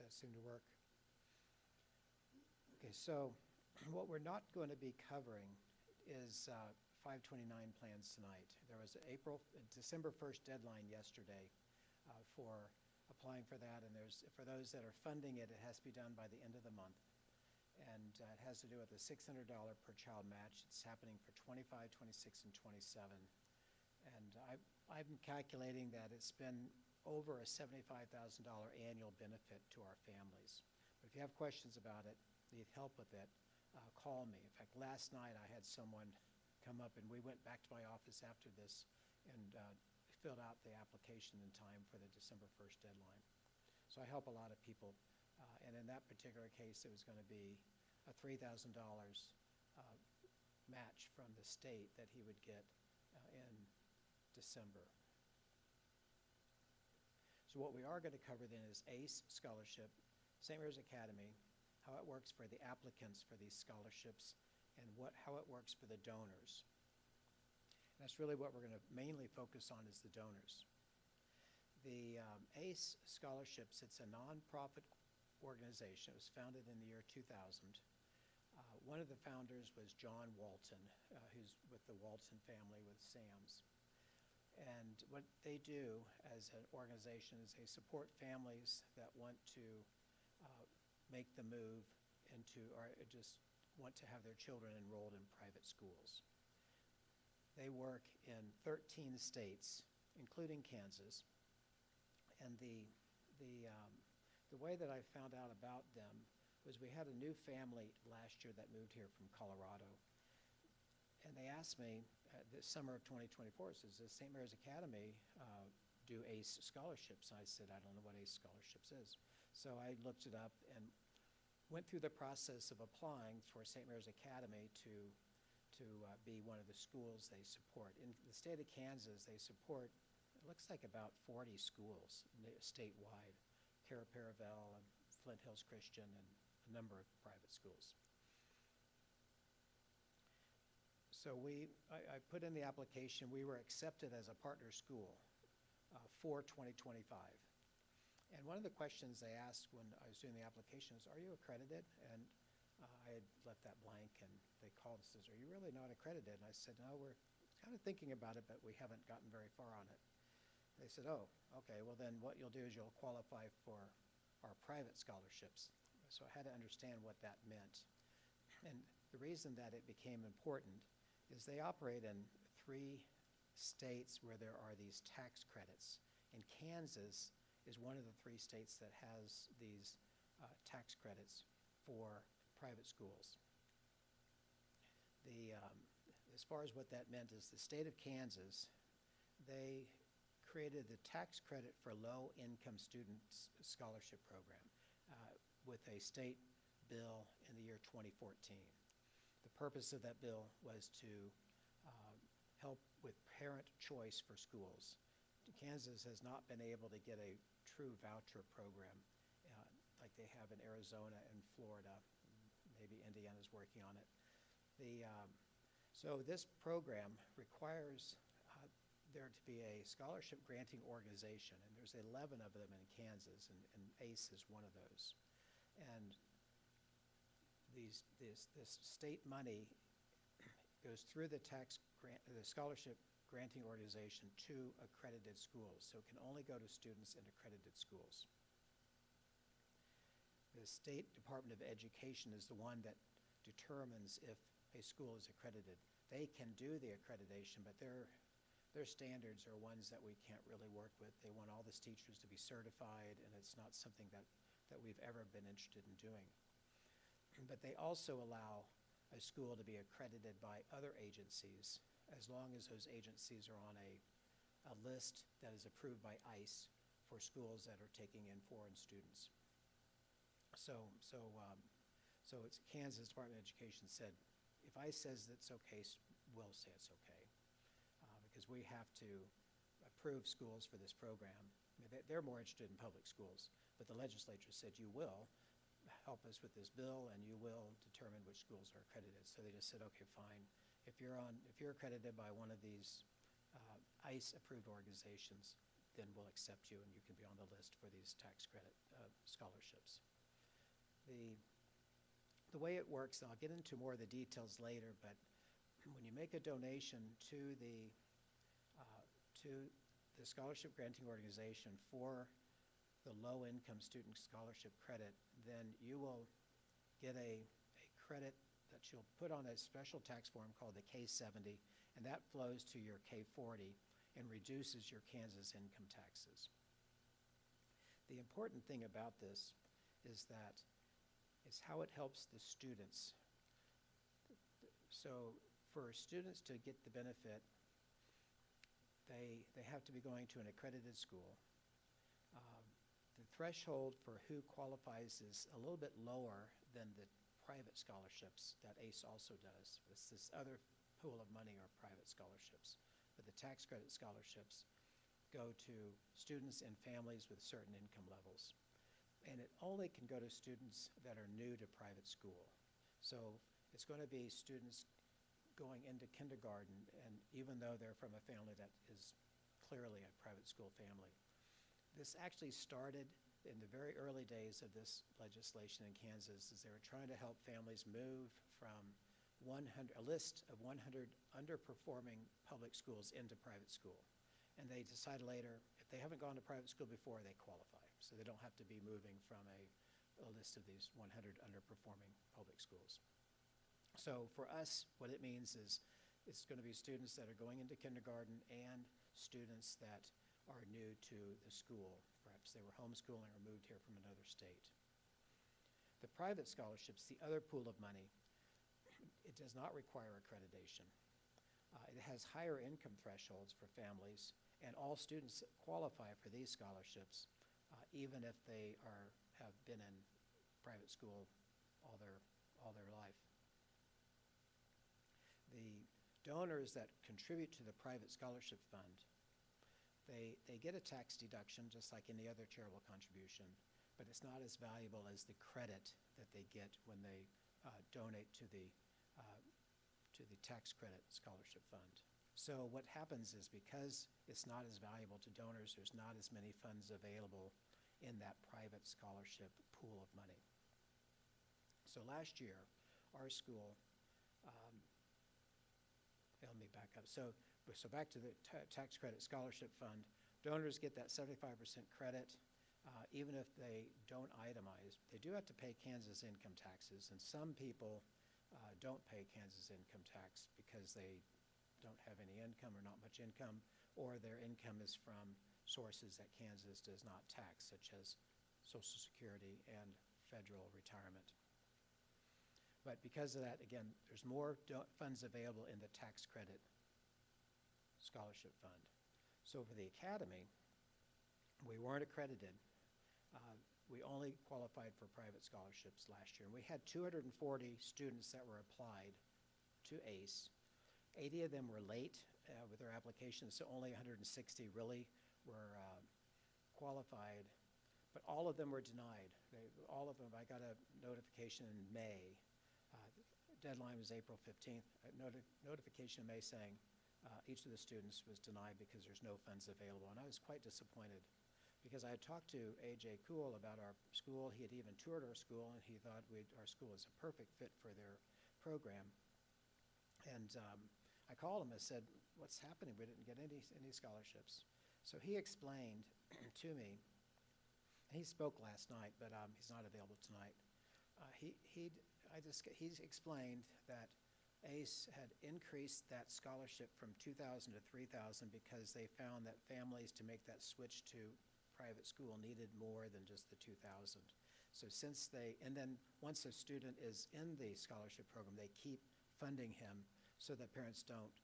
That seem to work. Okay, so what we're not going to be covering is 529 plans tonight. There was an December 1st deadline yesterday for applying for that, and for those that are funding it, it has to be done by the end of the month. And it has to do with a $600 per child match. It's happening for 25, 26, and 27. And I'm calculating that it's been over a $75,000 annual benefit to our families. But if you have questions about it, need help with it, call me. In fact, last night I had someone come up, and we went back to my office after this and filled out the application in time for the December 1st deadline. So I help a lot of people. And in that particular case, it was going to be a $3,000 match from the state that he would get in December. So what we are going to cover then is ACE scholarship, St. Mary's Academy, how it works for the applicants for these scholarships, and how it works for the donors. And that's really what we're going to mainly focus on, is the donors. The ACE scholarships, it's a nonprofit organization. It was founded in the year 2000. One of the founders was John Walton, who's with the Walton family with Sam's. And what they do as an organization is they support families that want to make the move into, or just want to have their children enrolled in private schools. They work in 13 states, including Kansas. And the way that I found out about them was we had a new family last year that moved here from Colorado. And they asked me this summer of 2024, says, does St. Mary's Academy do ACE scholarships? And I said, I don't know what ACE scholarships is. So I looked it up and went through the process of applying for St. Mary's Academy to be one of the schools they support. In the state of Kansas, they support, it looks like about 40 schools statewide, Cara Paravel and Flint Hills Christian and a number of private schools. So I put in the application. We were accepted as a partner school for 2025. And one of the questions they asked when I was doing the application is, are you accredited? And I had left that blank, and they called and says, are you really not accredited? And I said, no, we're kind of thinking about it, but we haven't gotten very far on it. They said, oh, okay, well then what you'll do is you'll qualify for our private scholarships. So I had to understand what that meant. And the reason that it became important is they operate in 3 states where there are these tax credits. And Kansas is one of the 3 states that has these tax credits for private schools. As far as what that meant is the state of Kansas, they created the tax credit for low-income students scholarship program with a state bill in the year 2014. The purpose of that bill was to help with parent choice for schools. Kansas has not been able to get a true voucher program like they have in Arizona and Florida. Maybe Indiana's working on it. So this program requires there to be a scholarship granting organization, and there's 11 of them in Kansas, and ACE is one of those. And this state money goes through the scholarship granting organization to accredited schools, so it can only go to students in accredited schools. The State Department of Education is the one that determines if a school is accredited. They can do the accreditation, but their standards are ones that we can't really work with. They want all the teachers to be certified, and it's not something that we've ever been interested in doing. But they also allow a school to be accredited by other agencies as long as those agencies are on a list that is approved by ICE for schools that are taking in foreign students. So it's Kansas Department of Education said, if ICE says it's okay, we'll say it's okay. Because we have to approve schools for this program. I mean, they're more interested in public schools, but the legislature said you will help us with this bill and you will determine which schools are accredited. So they just said, okay, fine. If you're accredited by one of these ICE approved organizations, then we'll accept you and you can be on the list for these tax credit scholarships. scholarships. The way it works, and I'll get into more of the details later, but when you make a donation to the scholarship granting organization for the low-income student scholarship credit, then you will get a credit that you'll put on a special tax form called the K-70, and that flows to your K-40 and reduces your Kansas income taxes. The important thing about this is how it helps the students. So for students to get the benefit, they have to be going to an accredited school. The threshold for who qualifies is a little bit lower than the private scholarships that ACE also does. It's this other pool of money are private scholarships. But the tax credit scholarships go to students and families with certain income levels. And it only can go to students that are new to private school. So it's going to be students going into kindergarten, and even though they're from a family that is clearly a private school family. This actually started in the very early days of this legislation in Kansas, as they were trying to help families move from a list of 100 underperforming public schools into private school. And they decided later, if they haven't gone to private school before, they qualify. So they don't have to be moving from a list of these 100 underperforming public schools. So for us, what it means is it's going to be students that are going into kindergarten and students that are new to the school. Perhaps they were homeschooling or moved here from another state. The private scholarships, the other pool of money, it does not require accreditation. It has higher income thresholds for families, and all students qualify for these scholarships, even if they have been in private school all their life. The donors that contribute to the private scholarship fund, they get a tax deduction just like any other charitable contribution, but it's not as valuable as the credit that they get when they donate to the tax credit scholarship fund. So what happens is, because it's not as valuable to donors, there's not as many funds available in that private scholarship pool of money. So last year, our school, let me back up. So back to the tax credit scholarship fund, donors get that 75% credit, even if they don't itemize. They do have to pay Kansas income taxes, and some people don't pay Kansas income tax because they don't have any income or not much income, or their income is from sources that Kansas does not tax, such as Social Security and federal retirement. But because of that, again, there's more funds available in the tax credit scholarship fund. So for the academy, we weren't accredited. We only qualified for private scholarships last year. And we had 240 students that were applied to ACE. 80 of them were late with their applications, so only 160 really were qualified, but all of them were denied. All of them, I got a notification in May. Deadline was April 15th. Notification in May saying each of the students was denied because there's no funds available. And I was quite disappointed, because I had talked to A.J. Kuhl about our school. He had even toured our school, and he thought our school was a perfect fit for their program. And I called him and said, what's happening? We didn't get any scholarships. So he explained to me, and he spoke last night, but he's not available tonight. He's explained that ACE had increased that scholarship from 2,000 to 3,000 because they found that families, to make that switch to private school, needed more than just the 2,000. So and then once a student is in the scholarship program, they keep funding him so that parents don't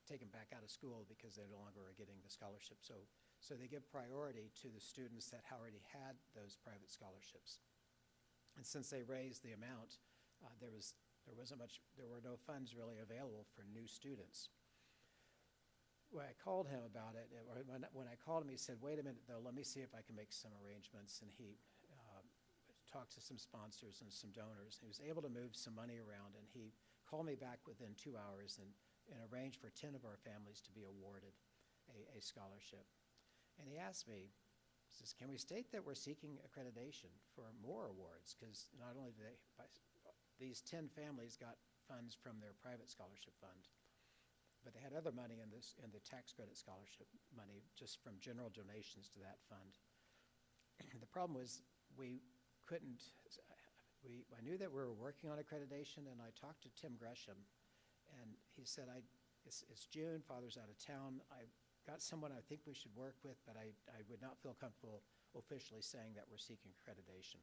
take him back out of school because they no longer are getting the scholarship. So they give priority to the students that already had those private scholarships. And since they raised the amount, there were no funds really available for new students. When I called him about it, or when I called him, he said, wait a minute though, let me see if I can make some arrangements. And he talked to some sponsors and some donors. He was able to move some money around, and he called me back within 2 hours and arranged for 10 of our families to be awarded a scholarship. And he asked me, says, can we state that we're seeking accreditation for more awards? Because not only do these 10 families got funds from their private scholarship fund, but they had other money in the tax credit scholarship money just from general donations to that fund. The problem was I knew that we were working on accreditation, and I talked to Tim Gresham, and he said, it's June, Father's out of town. I've got someone I think we should work with, but I would not feel comfortable officially saying that we're seeking accreditation.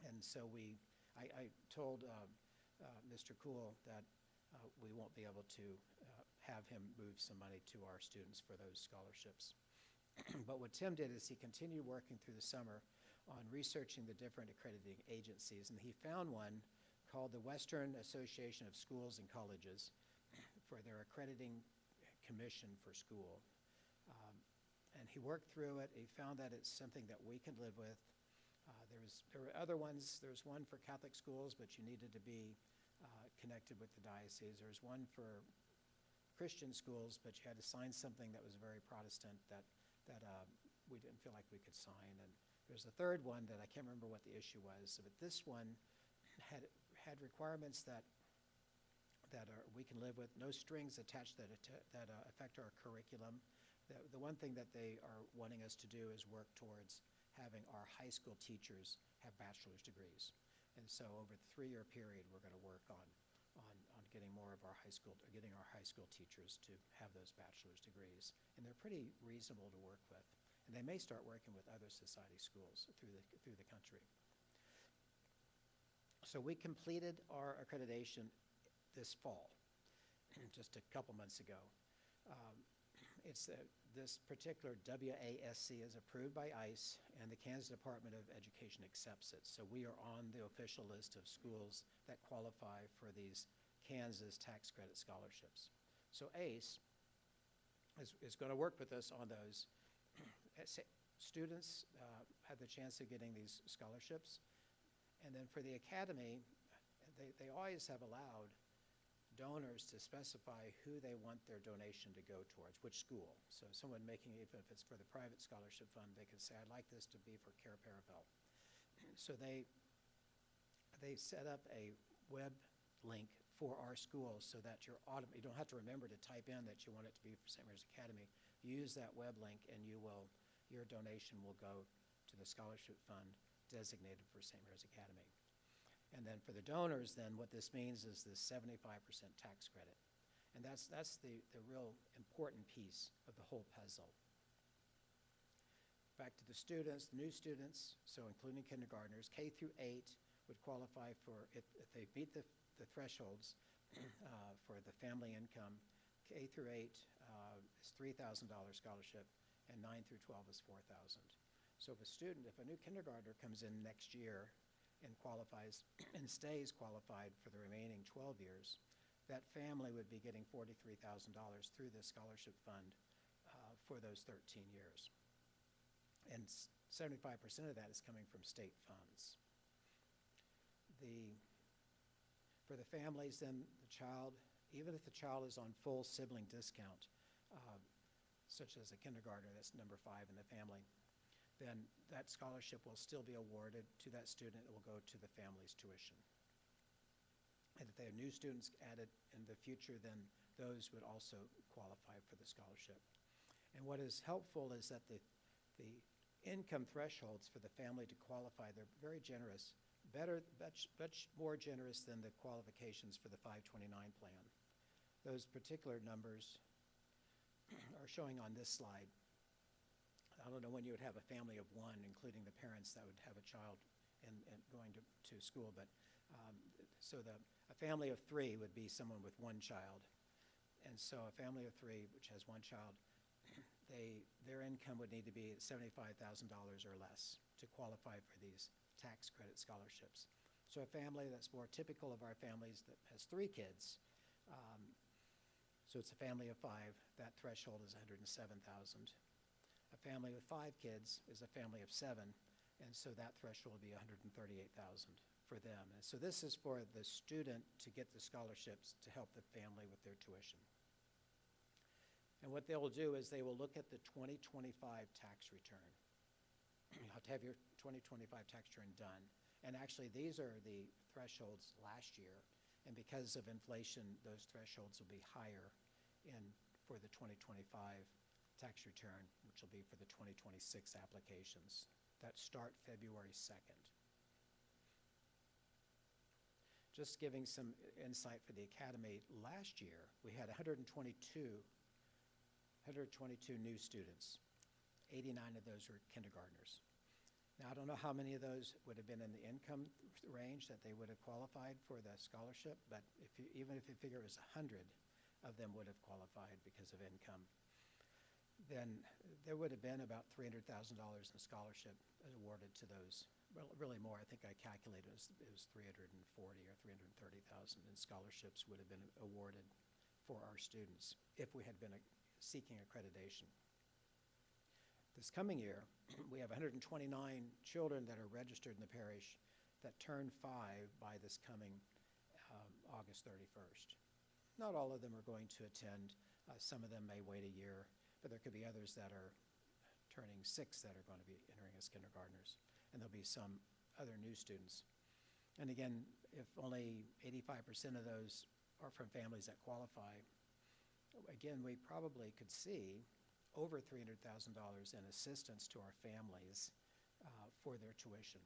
And so I told Mr. Cool that we won't be able to have him move some money to our students for those scholarships. But what Tim did is he continued working through the summer on researching the different accrediting agencies, and he found one called the Western Association of Schools and Colleges for their accrediting commission for school. And he worked through it. He found that it's something that we can live with. There were other ones. There's one for Catholic schools, but you needed to be connected with the diocese. There's one for Christian schools, but you had to sign something that was very Protestant that we didn't feel like we could sign. And there's a third one that I can't remember what the issue was, but this one had requirements that we can live with, no strings attached that affect our curriculum. The one thing that they are wanting us to do is work towards having our high school teachers have bachelor's degrees. And so over the 3-year period, we're going to work on getting more of our high school teachers to have those bachelor's degrees. And they're pretty reasonable to work with. And they may start working with other society schools through the country. So we completed our accreditation this fall, just a couple months ago. This particular WASC is approved by ICE, and the Kansas Department of Education accepts it. So we are on the official list of schools that qualify for these Kansas tax credit scholarships. So ACE is going to work with us on those. Students have the chance of getting these scholarships. And then for the academy, they always have allowed donors to specify who they want their donation to go towards, which school. So someone making, even if it's for the private scholarship fund, they could say, I'd like this to be for Care Paravel. So they set up a web link for our schools so that you don't have to remember to type in that you want it to be for St. Mary's Academy. Use that web link and your donation will go to the scholarship fund designated for St. Mary's Academy. And then for the donors, then what this means is the 75% tax credit. And that's the real important piece of the whole puzzle. Back to the students, the new students, so including kindergartners, K through 8 would qualify for, if they meet the thresholds for the family income, K through 8 is $3,000 scholarship, and 9 through 12 is $4,000. So if a new kindergartner comes in next year and qualifies and stays qualified for the remaining 12 years, that family would be getting $43,000 through the scholarship fund for those 13 years. And 75% of that is coming from state funds. For the families, then the child, even if the child is on full sibling discount, such as a kindergartner that's number 5 in the family, then that scholarship will still be awarded to that student. It will go to the family's tuition. And if they have new students added in the future, then those would also qualify for the scholarship. And what is helpful is that the income thresholds for the family to qualify, they're very generous, much more generous than the qualifications for the 529 plan. Those particular numbers are showing on this slide. I don't know when you would have a family of 1, including the parents that would have a child and going to school, but so a family of 3 would be someone with 1 child. And so a family of 3, which has 1 child, their income would need to be $75,000 or less to qualify for these tax credit scholarships. So a family that's more typical of our families that has 3 kids, so it's a family of 5, that threshold is $107,000. A family with 5 kids is a family of 7, and so that threshold would be $138,000 for them. And so this is for the student to get the scholarships to help the family with their tuition. And what they will do is they will look at the 2025 tax return. you have to have your 2025 tax return done. And actually, these are the thresholds last year. And because of inflation, those thresholds will be higher for the 2025 tax return, which will be for the 2026 applications that start February 2nd. Just giving some insight for the Academy, last year we had 122 new students. 89 of those were kindergartners. Now, I don't know how many of those would have been in the income range that they would have qualified for the scholarship, but even if you figure it was 100 of them would have qualified because of income, then there would have been about $300,000 in scholarship awarded to those. Well, really more. I think I calculated it was 340 or 330,000 in scholarships would have been awarded for our students if we had been seeking accreditation. This coming year, we have 129 children that are registered in the parish that turn 5 by this coming August 31st. Not all of them are going to attend. Some of them may wait a year, but there could be others that are turning 6 that are going to be entering as kindergartners. And there'll be some other new students. And again, if only 85% of those are from families that qualify, again, we probably could see over $300,000 in assistance to our families for their tuition.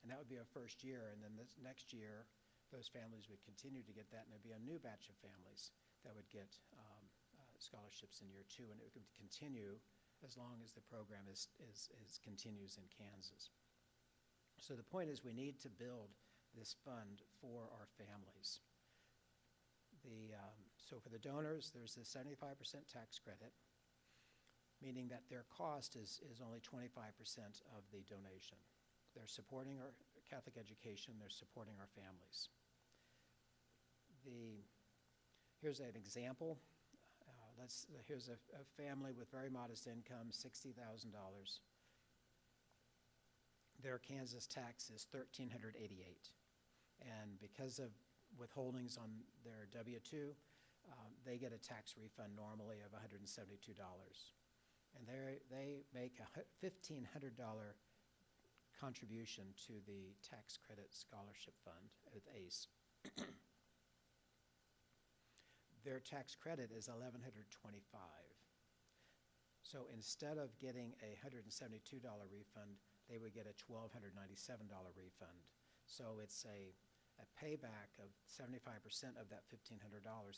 And that would be our first year, and then this next year, those families would continue to get that, and there'd be a new batch of families that would get scholarships in year 2, and it would continue as long as the program continues in Kansas. So the point is we need to build this fund for our families. So for the donors, there's a 75% tax credit, meaning that their cost is only 25% of the donation. They're supporting our Catholic education, they're supporting our families. Here's an example. Here's a family with very modest income, $60,000. Their Kansas tax is $1,388. And because of withholdings on their W-2, they get a tax refund normally of $172. And they make a $1,500 contribution to the tax credit scholarship fund with ACE. Their tax credit is $1,125. So instead of getting a $172 refund, they would get a $1,297 refund. So it's a payback of 75% of that $1,500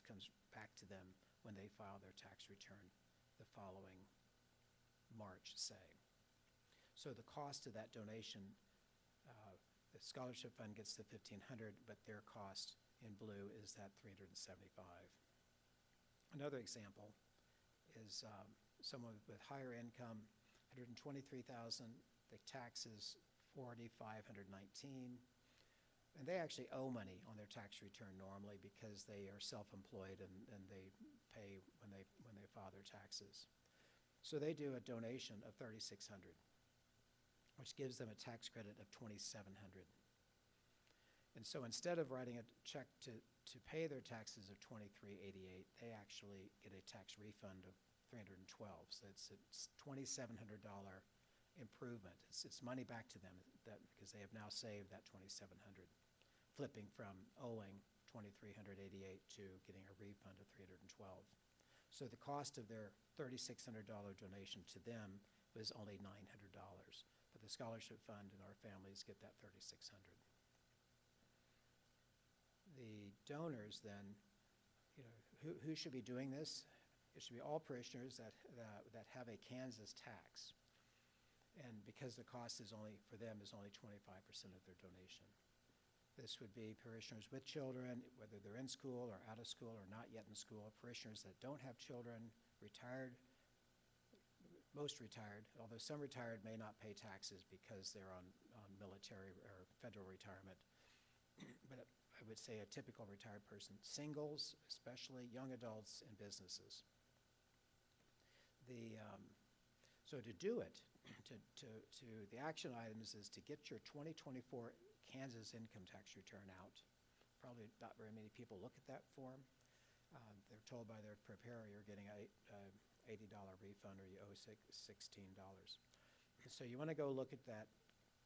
comes back to them when they file their tax return the following March, say. So the cost of that donation, the scholarship fund gets the $1,500, but their cost in blue is that $375. Another example is someone with higher income, $123,000. The tax is $4,519. And they actually owe money on their tax return normally because they are self-employed and they pay when they file their taxes. So they do a donation of $3,600, which gives them a tax credit of $2,700. And so instead of writing a check to pay their taxes of $2,388, they actually get a tax refund of $312. So it's a $2,700 improvement. It's money back to them because they have now saved that $2,700, flipping from owing $2,388 to getting a refund of $312. So the cost of their $3,600 donation to them was only $900, but the scholarship fund and our families get that $3,600. The donors then, who should be doing this? It should be all parishioners that have a Kansas tax. And because the cost is for them is only 25% of their donation. This would be parishioners with children, whether they're in school or out of school or not yet in school, parishioners that don't have children, retired, most retired, although some retired may not pay taxes because they're on military or federal retirement. But I would say a typical retired person, singles, especially young adults, and businesses. So to do it, the action items is to get your 2024 Kansas income tax return out. Probably not very many people look at that form. They're told by their preparer you're getting an $80 refund or you owe $16. So you want to go look at that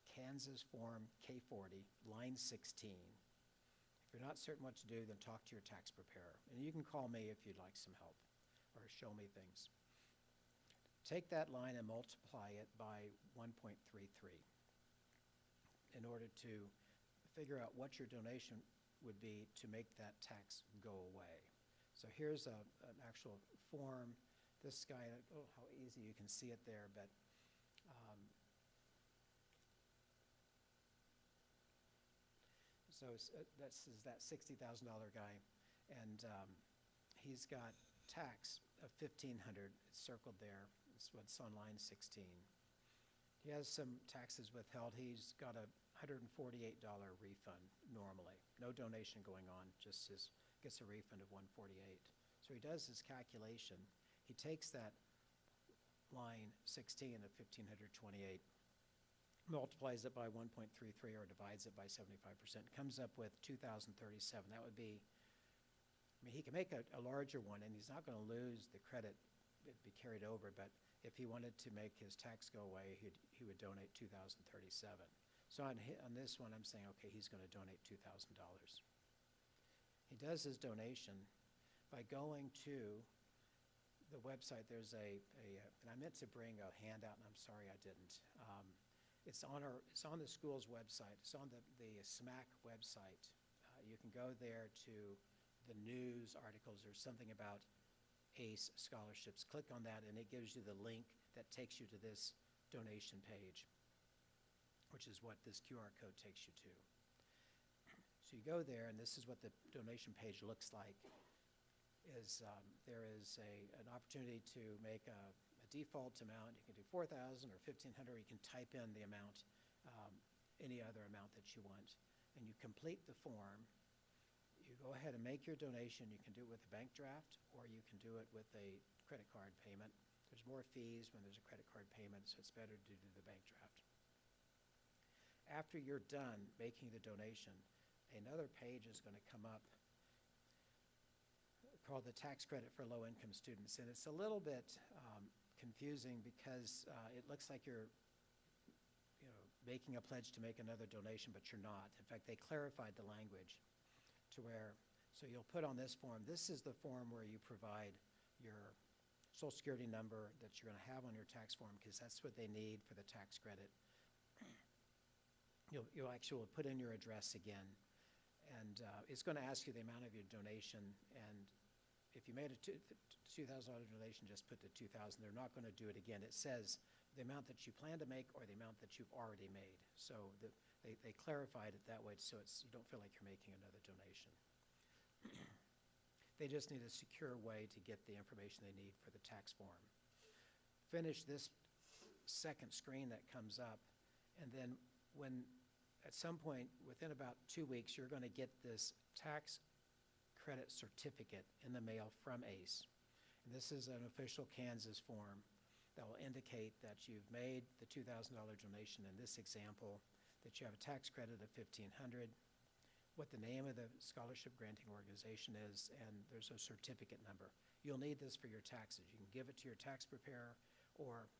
Kansas Form K40, line 16. If you're not certain what to do, then talk to your tax preparer. And you can call me if you'd like some help or show me things. Take that line and multiply it by 1.33 in order to figure out what your donation would be to make that tax go away. So here's an actual form. This guy, oh, how easy you can see it there, but so this is that $60,000 guy, and he's got tax of $1,500. It's circled there. It's what's on line 16. He has some taxes withheld. He's got a $148 refund normally. No donation going on, just gets a refund of $148. So he does his calculation. He takes that line 16 of 1,528, multiplies it by 1.33 or divides it by 75%, comes up with 2,037. That would be, I mean, he can make a larger one, and he's not going to lose the credit. It'd be carried over, but if he wanted to make his tax go away, he would donate 2,037. So on this one, I'm saying, okay, he's going to donate $2,000. He does his donation by going to the website. There's and I meant to bring a handout, and I'm sorry I didn't. It's on the school's website. It's on the SMAC website. You can go there to the news articles. There's something about ACE scholarships. Click on that, and it gives you the link that takes you to this donation page, which is what this QR code takes you to. So you go there, and this is what the donation page looks like. There is an opportunity to make a default amount. You can do $4,000 or $1,500. You can type in the amount, any other amount that you want, and you complete the form. You go ahead and make your donation. You can do it with a bank draft, or you can do it with a credit card payment. There's more fees when there's a credit card payment, so it's better to do the bank draft. After you're done making the donation, another page is going to come up called the tax credit for low-income students, and it's a little bit confusing because it looks like you're making a pledge to make another donation, but you're not. In fact, they clarified the language to where, so you'll put on this form, this is the form where you provide your Social Security number that you're going to have on your tax form, because that's what they need for the tax credit. You'll actually put in your address again, and it's going to ask you the amount of your donation, and if you made a $2,000 donation, just put the $2,000. They're not going to do it again. It says the amount that you plan to make or the amount that you've already made. So they clarified it that way, so you don't feel like you're making another donation. They just need a secure way to get the information they need for the tax form. Finish this second screen that comes up, and then when at some point within about 2 weeks, you're going to get this tax credit certificate in the mail from ACE. And this is an official Kansas form that will indicate that you've made the $2,000 donation in this example, that you have a tax credit of $1,500, what the name of the scholarship granting organization is, and there's a certificate number. You'll need this for your taxes. You can give it to your tax preparer, or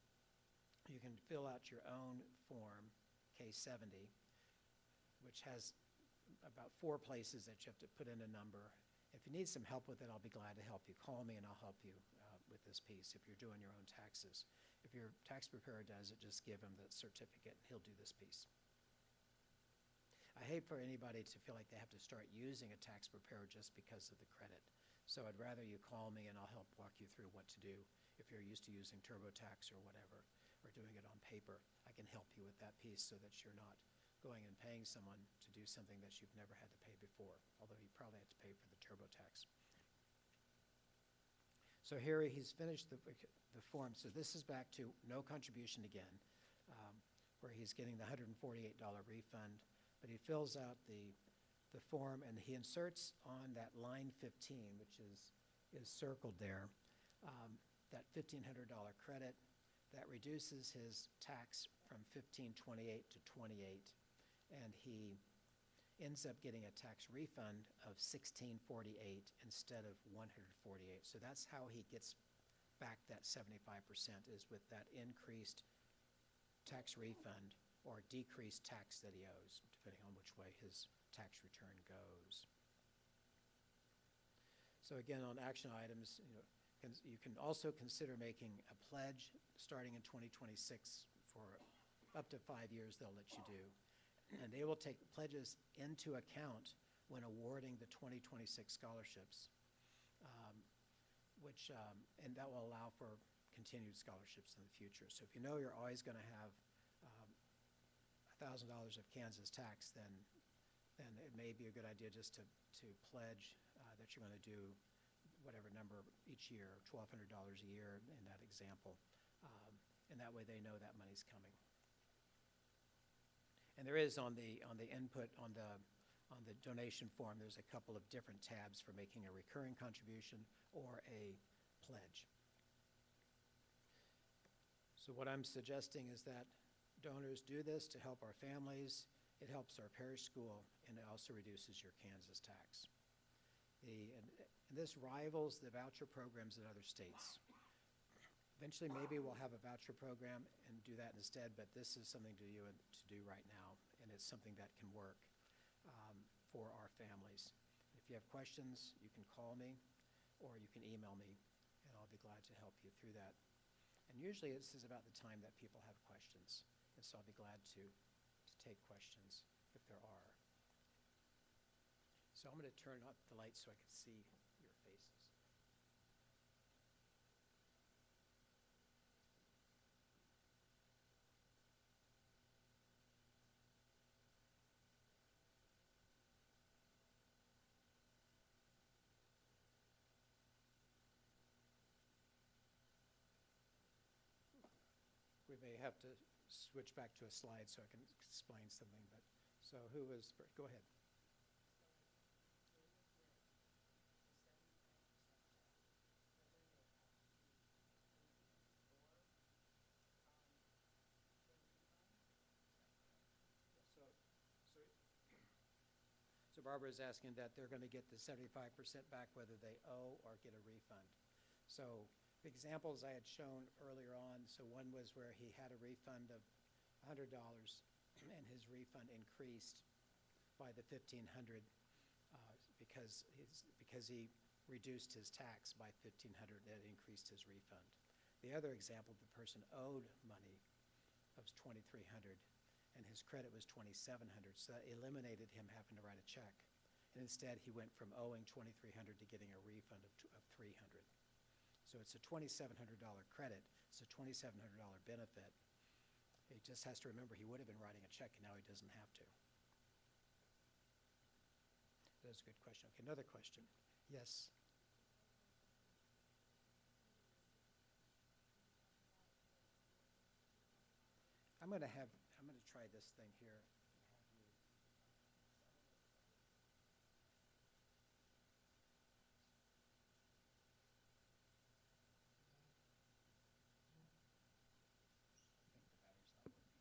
you can fill out your own form, K70, which has about 4 places that you have to put in a number. If you need some help with it, I'll be glad to help you. Call me and I'll help you with this piece if you're doing your own taxes. If your tax preparer does it, just give him the certificate and he'll do this piece. I hate for anybody to feel like they have to start using a tax preparer just because of the credit. So I'd rather you call me and I'll help walk you through what to do. If you're used to using TurboTax or whatever, or doing it on paper, I can help you with that piece so that you're not going and paying someone to do something that you've never had to pay before, although you probably have to pay for the TurboTax. So here he's finished the form. So this is back to no contribution again, where he's getting the $148 refund, but he fills out the form and he inserts on that line 15, which is circled there, that $1,500 credit. That reduces his tax from $1,528 to $28. And he ends up getting a tax refund of $1,648 instead of $148. So that's how he gets back that 75%, is with that increased tax refund or decreased tax that he owes, depending on which way his tax return goes. So again, on action items, you can also consider making a pledge starting in 2026 for up to 5 years they'll let you do. And they will take pledges into account when awarding the 2026 scholarships, and that will allow for continued scholarships in the future. So if you know you're always going to have $1,000 of Kansas tax, then it may be a good idea just to pledge that you're going to do whatever number each year, $1,200 a year in that example, and that way they know that money's coming. And there is on the input on the donation form, there's a couple of different tabs for making a recurring contribution or a pledge. So what I'm suggesting is that donors do this to help our families, it helps our parish school, and it also reduces your Kansas tax. And this rivals the voucher programs in other states. Eventually, maybe we'll have a voucher program and do that instead, but this is something to do right now, and it's something that can work for our families. If you have questions, you can call me or you can email me, and I'll be glad to help you through that. And usually this is about the time that people have questions, and so I'll be glad to take questions if there are. So I'm going to turn up the lights so I can see your faces. We may have to switch back to a slide so I can explain something, but so who was first? Go ahead. So Barbara is asking that they're going to get the 75% back whether they owe or get a refund. So the examples I had shown earlier on, so one was where he had a refund of $100 and his refund increased by the $1,500 because he reduced his tax by $1,500, that increased his refund. The other example, the person owed money of $2,300 and his credit was $2,700, so that eliminated him having to write a check. And instead, he went from owing $2,300 to getting a refund of $300. So it's a $2,700 credit, it's a $2,700 benefit. He just has to remember he would have been writing a check, and now he doesn't have to. That's a good question. Okay, another question. Yes? I'm going to try this thing here.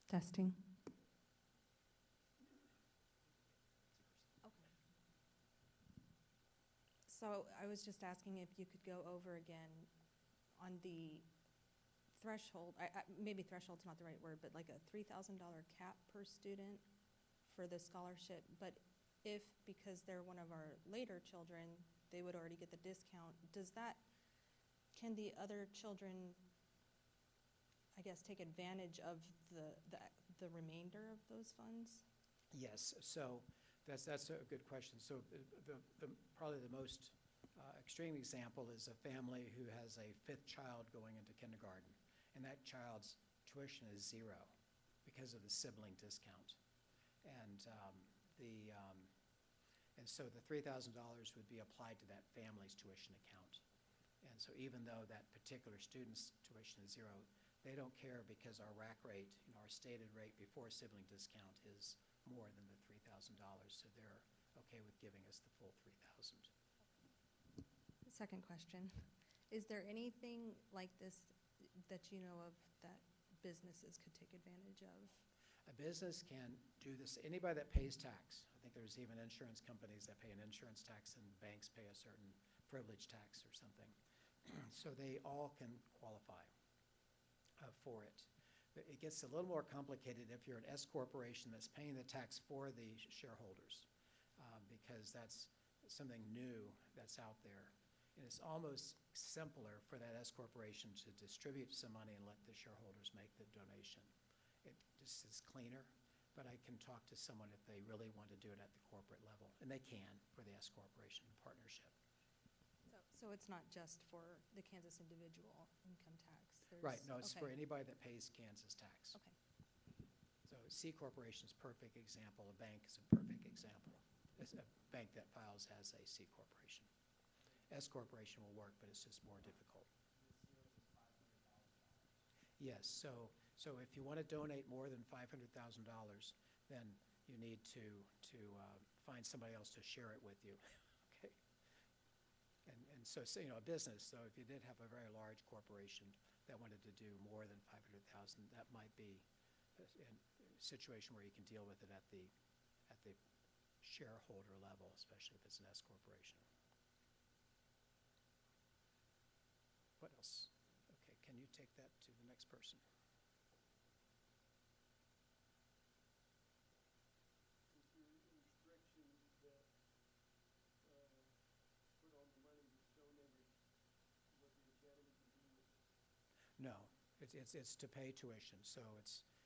Testing. Okay. So I was just asking if you could go over again on the threshold, maybe threshold's not the right word, but like a $3,000 cap per student for the scholarship, but if, because they're one of our later children, they would already get the discount, can the other children, I guess, take advantage of the remainder of those funds? Yes, so that's a good question. So probably the most extreme example is a family who has a 5th child going into kindergarten, and that child's tuition is $0 because of the sibling discount. And so the $3,000 would be applied to that family's tuition account. And so even though that particular student's tuition is $0, they don't care because our rack rate, our stated rate before sibling discount is more than the $3,000. So they're okay with giving us the full $3,000. Second question, is there anything like this that you know of that businesses could take advantage of? A business can do this, anybody that pays tax. I think there's even insurance companies that pay an insurance tax and banks pay a certain privilege tax or something. So they all can qualify for it. It gets a little more complicated if you're an S corporation that's paying the tax for the shareholders, because that's something new that's out there. And it's almost simpler for that S corporation to distribute some money and let the shareholders make the donation. It just is cleaner, but I can talk to someone if they really want to do it at the corporate level, and they can for the S corporation partnership. So it's not just for the Kansas individual income tax? Right, no, it's for okay. anybody that pays Kansas tax. Okay. So C corporation is a perfect example, a bank is a perfect example. It's a bank that files as a C corporation. S corporation will work, but it's just more difficult. Yes, so if you want to donate more than $500,000, then you need to find somebody else to share it with you. Okay. And so, a business, so if you did have a very large corporation that wanted to do more than $500,000, that might be a situation where you can deal with it at the shareholder level, especially if it's an S corporation. What else? Okay, can you take that to the next person? Is there any restrictions that put on the money that's donated, what the academy can do with it? No, it's to pay tuition, so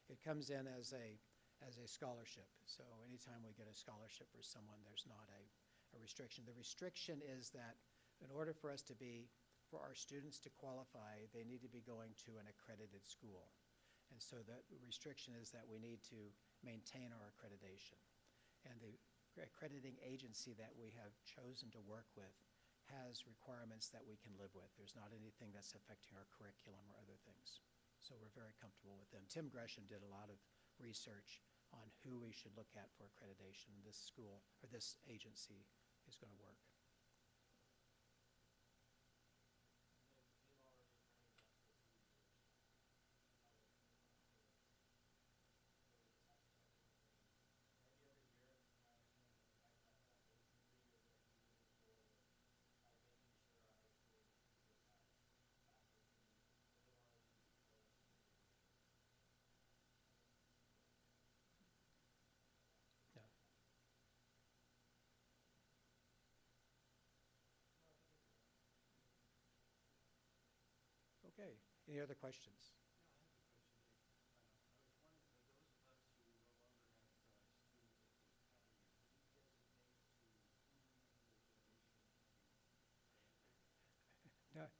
it comes in as a scholarship. So anytime we get a scholarship for someone, there's not a restriction. The restriction is that in order for our students to qualify, they need to be going to an accredited school. And so the restriction is that we need to maintain our accreditation. And the accrediting agency that we have chosen to work with has requirements that we can live with. There's not anything that's affecting our curriculum or other things. So we're very comfortable with them. Tim Gresham did a lot of research on who we should look at for accreditation. This school, or this agency, is going to work. Yeah. Okay, any other questions?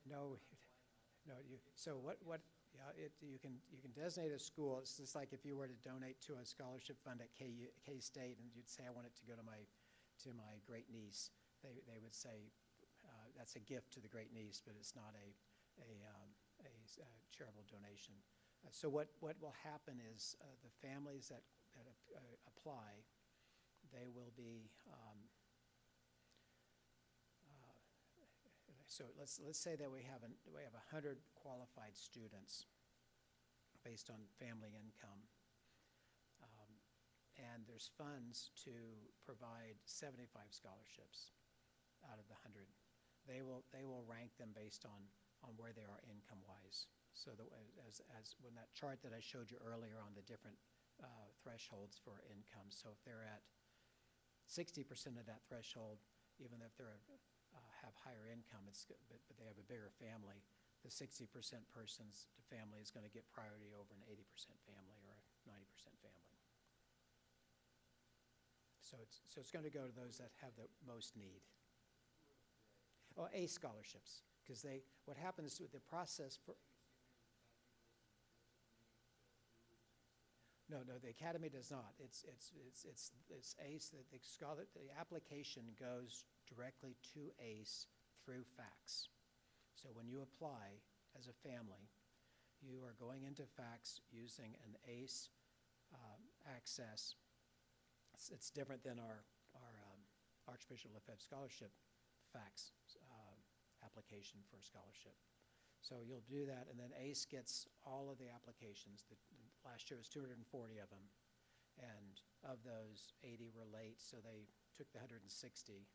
No, so you can designate a school. It's just like if you were to donate to a scholarship fund at K-State, and you'd say, I want it to go to my great niece. They would say, that's a gift to the great niece, but it's not a charitable donation. So what will happen is the families that apply, they will be, so let's say that we have 100 qualified students based on family income, and there's funds to provide 75 scholarships out of the 100. They will rank them based on where they are income-wise. So as when that chart that I showed you earlier on the different thresholds for income, so if they're at 60% of that threshold, even if they're have higher income, but they have a bigger family, the 60% person's family is going to get priority over an 80% family or a 90% family. So it's going to go to those that have the most need. Oh, A scholarships, because what happens with the process for. No, the academy does not. It's ACE. The application goes directly to ACE through fax. So when you apply as a family, you are going into fax using an ACE access. It's different than our Archbishop Lefebvre scholarship fax application for a scholarship. So you'll do that, and then ACE gets all of the applications. Last year was 240 of them, and of those, 80 were late, so they took the 160.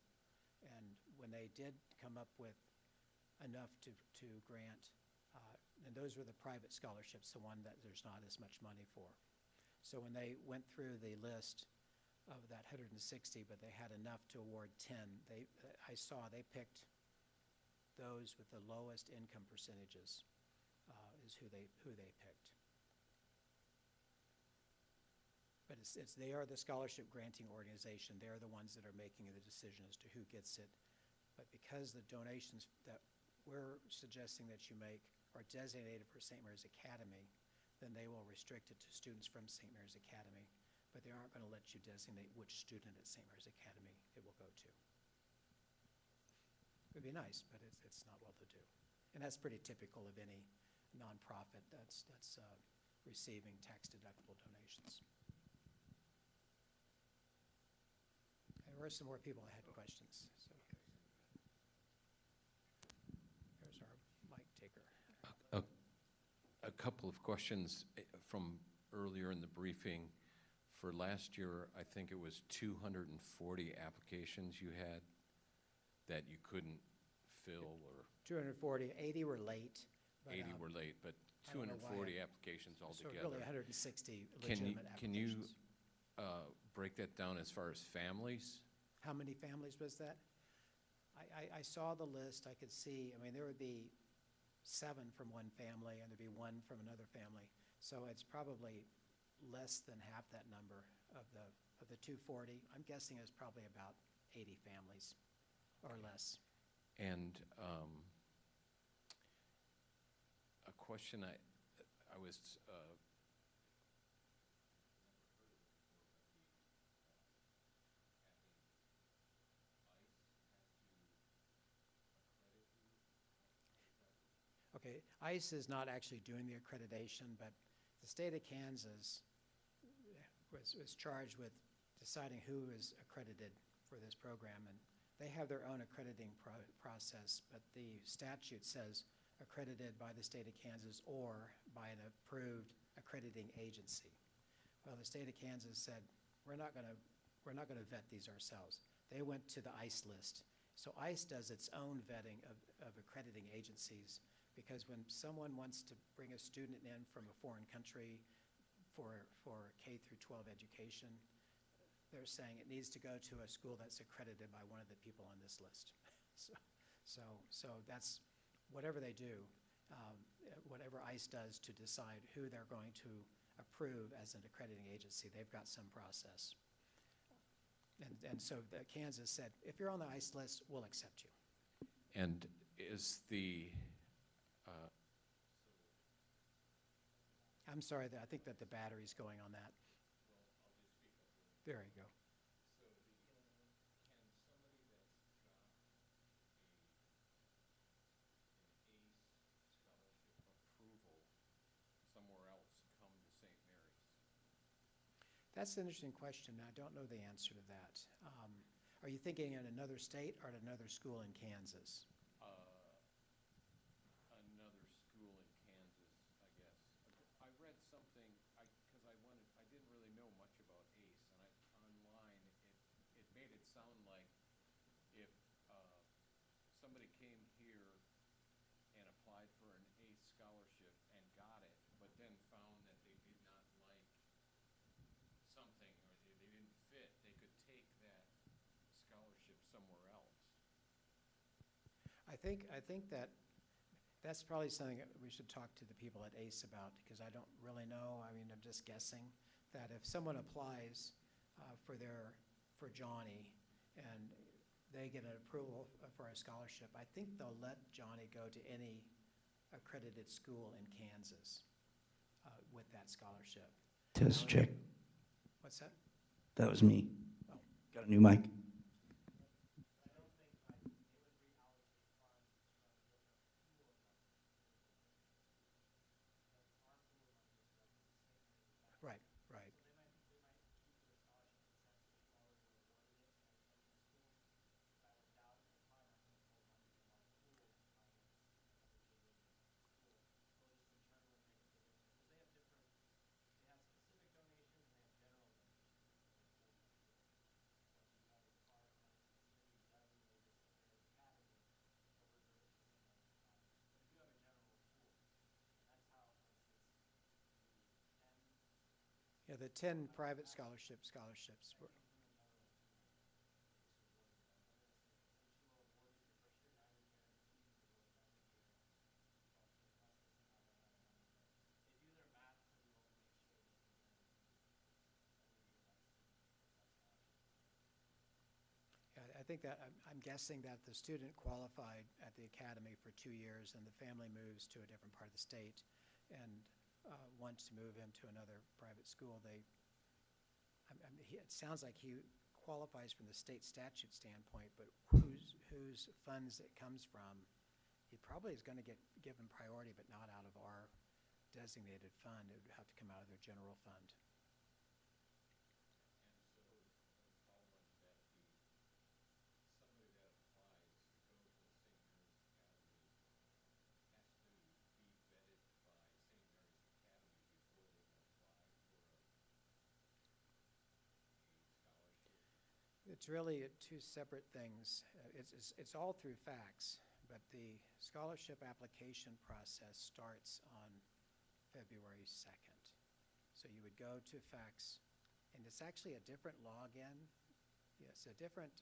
And when they did come up with enough to grant and those were the private scholarships, the one that there's not as much money for. So when they went through the list of that 160, but they had enough to award 10, I saw they picked those with the lowest income percentages is who they picked. But they are the scholarship granting organization. They're the ones that are making the decision as to who gets it. But because the donations that we're suggesting that you make are designated for St. Mary's Academy, then they will restrict it to students from St. Mary's Academy. But they aren't going to let you designate which student at St. Mary's Academy it will go to. It would be nice, but it's not well to do. And that's pretty typical of any nonprofit that's receiving tax-deductible donations. There were some more people that had questions. So there's our mic taker. A couple of questions from earlier in the briefing. For last year, I think it was 240 applications you had that you couldn't fill, or 240, 80 were late. But, 80 were late, but I don't know why 240 applications So altogether. really 160 Can legitimate you applications. break that down as far as families? How many families was that? I saw the list. I could see, I mean, there would be 7 from one family and there'd be 1 from another family. So it's probably less than half that number of the 240. I'm guessing it's probably about 80 families or less. And a question I was Okay, ICE is not actually doing the accreditation, but the state of Kansas was charged with deciding who is accredited for this program, and they have their own accrediting process, but the statute says accredited by the state of Kansas or by an approved accrediting agency. Well, the state of Kansas said, we're not going to vet these ourselves. They went to the ICE list. So ICE does its own vetting of accrediting agencies, because when someone wants to bring a student in from a foreign country for K through 12 education, they're saying it needs to go to a school that's accredited by one of the people on this list. So that's, whatever they do, whatever ICE does to decide who they're going to approve as an accrediting agency, they've got some process. And so Kansas said, if you're on the ICE list, we'll accept you. And is the I'm sorry, I think that the battery's going on that. There you go. somewhere else come to St. Mary's? That's an interesting question. I don't know the answer to that. Are you thinking in another state or at another school in Kansas? Another school in Kansas, I guess. I read something, because I didn't really know much about ACE, and online, it made it sound like if somebody came here and applied for an ACE scholarship and got it, but then found that they did not like something, or they didn't fit, they could take that scholarship somewhere else. I think that's probably something that we should talk to the people at ACE about, because I don't really know. I mean, I'm just guessing that if someone applies for Johnny and they get an approval for a scholarship, I think they'll let Johnny go to any accredited school in Kansas with that scholarship. Test check. What's that? That was me. Oh. Got a new mic. Right, right. Yeah, the 10 private scholarships were, yeah, I think that, I'm guessing that the student qualified at the academy for 2 years and the family moves to a different part of the state and wants to move him to another private school. It sounds like he qualifies from the state statute standpoint, but whose funds it comes from, he probably is going to get given priority, but not out of our designated fund. It would have to come out of their general fund. It's really two separate things. It's all through fax, but the scholarship application process starts on February 2nd. So you would go to fax, and it's actually a different login. Yeah, it's a different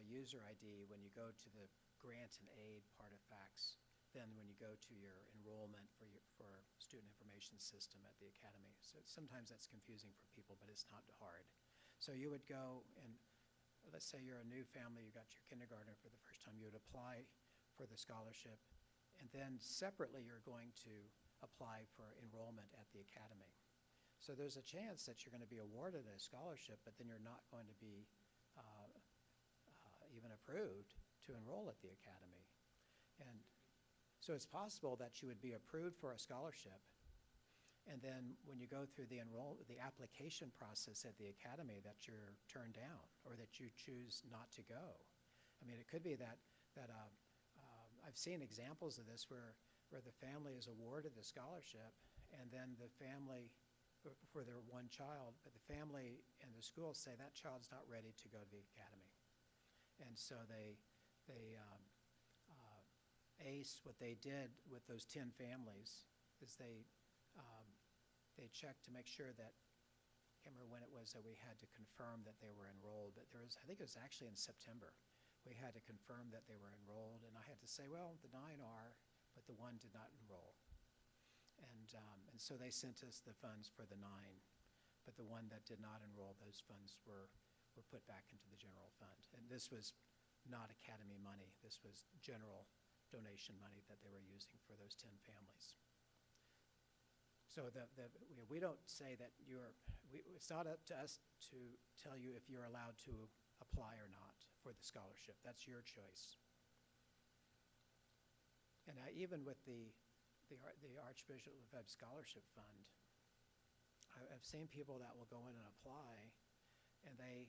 user ID when you go to the grant and aid part of fax than when you go to your enrollment for student information system at the academy. So sometimes that's confusing for people, but it's not hard. So you would go and, let's say you're a new family, you got your kindergartner for the first time, you would apply for the scholarship, and then separately you're going to apply for enrollment at the academy. So there's a chance that you're going to be awarded a scholarship, but then you're not going to be even approved to enroll at the academy. And so it's possible that you would be approved for a scholarship, and then when you go through the application process at the academy, that you're turned down or that you choose not to go. I mean, it could be that I've seen examples of this where the family is awarded the scholarship, and then the family, for their one child, but the family and the school say that child's not ready to go to the academy. And so they ACE, what they did with those 10 families is they checked to make sure that, I can't remember when it was that we had to confirm that they were enrolled, but I think it was actually in September. We had to confirm that they were enrolled, and I had to say, well, the 9 are, but the 1 did not enroll. And so they sent us the funds for the 9, but the 1 that did not enroll, those funds were put back into the general fund. And this was not academy money. This was general donation money that they were using for those 10 families. So we don't say that it's not up to us to tell you if you're allowed to apply or not for the scholarship. That's your choice. And even with the Archbishop Lefebvre Scholarship Fund, I've seen people that will go in and apply, and they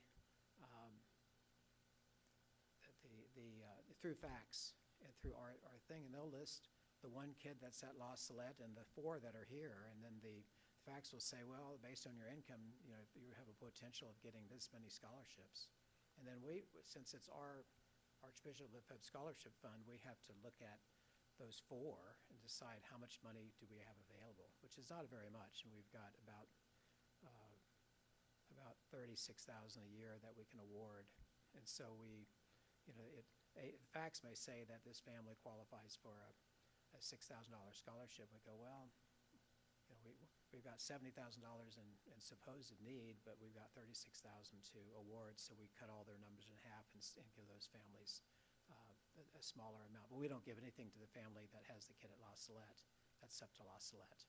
through fax and through our thing, and they'll list the 1 kid that's at La Salette and the 4 that are here, and then the fax will say, well, based on your income, you have a potential of getting this many scholarships. And then since it's our Archbishop Lefebvre Scholarship Fund, we have to look at those 4 and decide how much money do we have available, which is not very much, and we've got about $36,000 a year that we can award. And so fax may say that this family qualifies for a $6,000 scholarship. We go, well, we've got $70,000 in supposed need, but we've got $36,000 to award, so we cut all their numbers in half and give those families a smaller amount. But we don't give anything to the family that has the kid at La Salette. That's up to La Salette.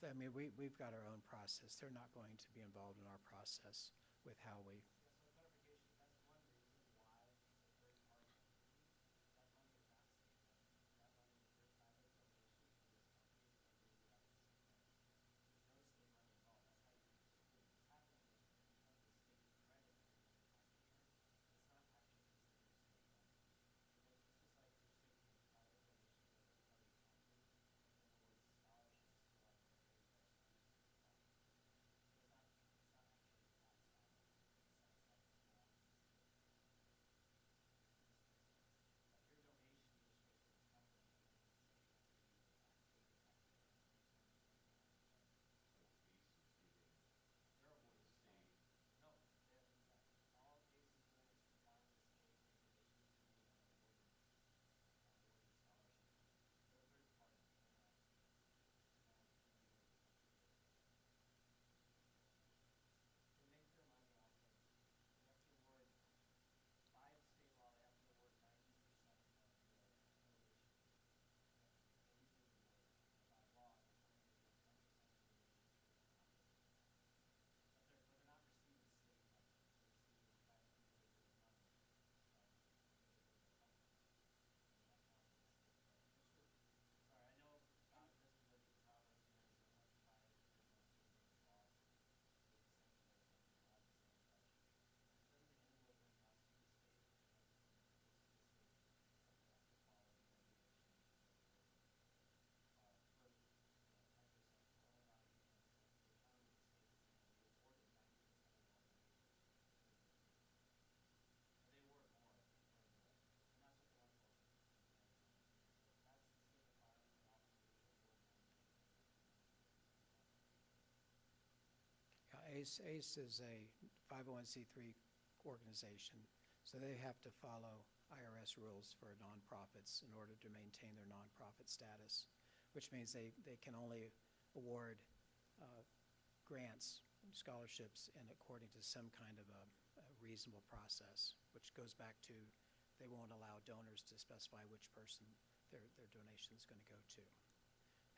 I mean, we've got our own process. They're not going to be involved in our process with how we. ACE is a 501c3 organization, so they have to follow IRS rules for nonprofits in order to maintain their nonprofit status, which means they can only award grants, scholarships, and according to some kind of a reasonable process, which goes back to they won't allow donors to specify which person their donation is going to go to.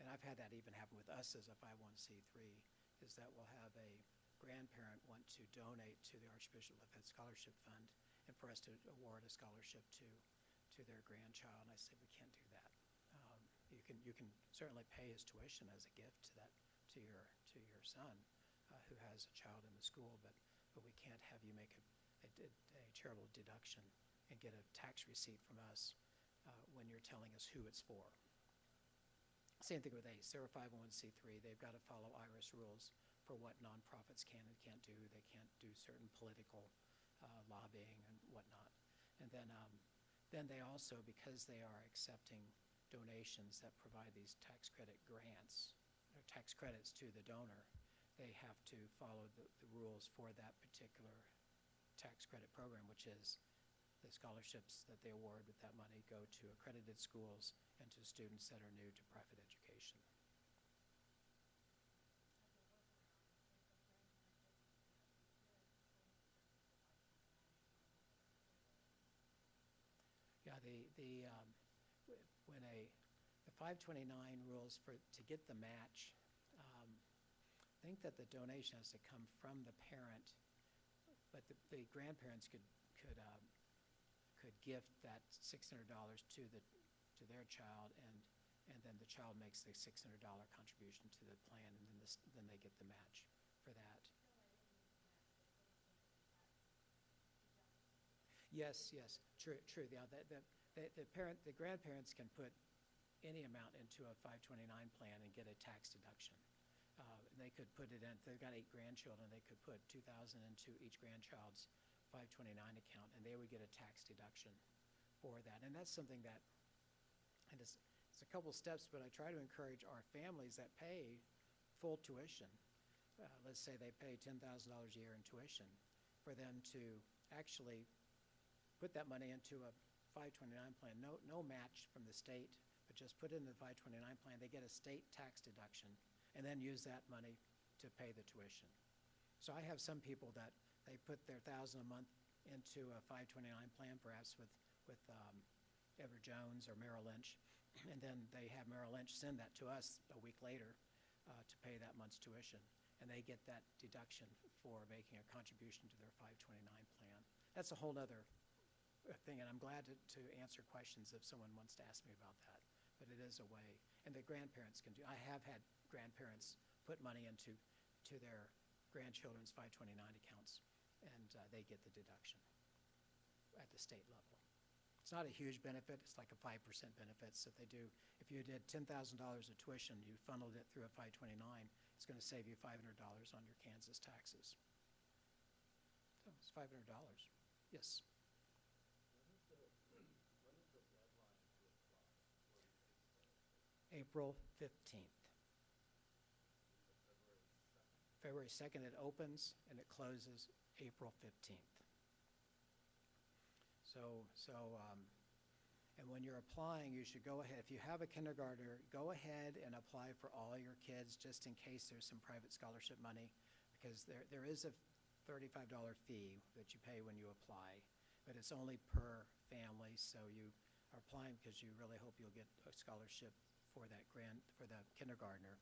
And I've had that even happen with us as a 501c3, is that we'll have a grandparent want to donate to the Archbishop Lafayette Scholarship Fund, and for us to award a scholarship to their grandchild. And I said, we can't do that. You can certainly pay his tuition as a gift to your son who has a child in the school, but we can't have you make a charitable deduction and get a tax receipt from us when you're telling us who it's for. Same thing with ACE. They're a 501c3. They've got to follow IRS rules for what nonprofits can and can't do. They can't do certain political lobbying and whatnot. And then they also, because they are accepting donations that provide these tax credit grants, or tax credits to the donor, they have to follow the rules for that particular tax credit program, which is the scholarships that they award with that money go to accredited schools and to students that are new to private education. Yeah, when the 529 rules to get the match, I think that the donation has to come from the parent, but the grandparents could gift that $600 to their child, and then the child makes the $600 contribution to the plan, and then they get the match for that. Yes, true. Yeah, the grandparents can put any amount into a 529 plan and get a tax deduction. They could put it in, if they've got 8 grandchildren, they could put $2,000 into each grandchild's 529 account, and they would get a tax deduction for that. And that's something that, and it's a couple steps, but I try to encourage our families that pay full tuition. Let's say they pay $10,000 a year in tuition, for them to actually put that money into a 529 plan. No match from the state, but just put it in the 529 plan. They get a state tax deduction, and then use that money to pay the tuition. So I have some people that they put their $1,000 a month into a 529 plan, perhaps with Edward Jones or Merrill Lynch, and then they have Merrill Lynch send that to us a week later to pay that month's tuition, and they get that deduction for making a contribution to their 529 plan. That's a whole other thing, and I'm glad to answer questions if someone wants to ask me about that, but it is a way. And the grandparents can do. I have had grandparents put money into their grandchildren's 529 accounts, and they get the deduction at the state level. It's not a huge benefit. It's like a 5% benefit. So if you did $10,000 of tuition, you funneled it through a 529, it's going to save you $500 on your Kansas taxes. So it's $500. Yes. April 15th. February 2nd it opens, and it closes April 15th. And when you're applying, you should go ahead. If you have a kindergartner, go ahead and apply for all your kids, just in case there's some private scholarship money, because there is a $35 fee that you pay when you apply, but it's only per family, so you are applying because you really hope you'll get a scholarship for the kindergartner.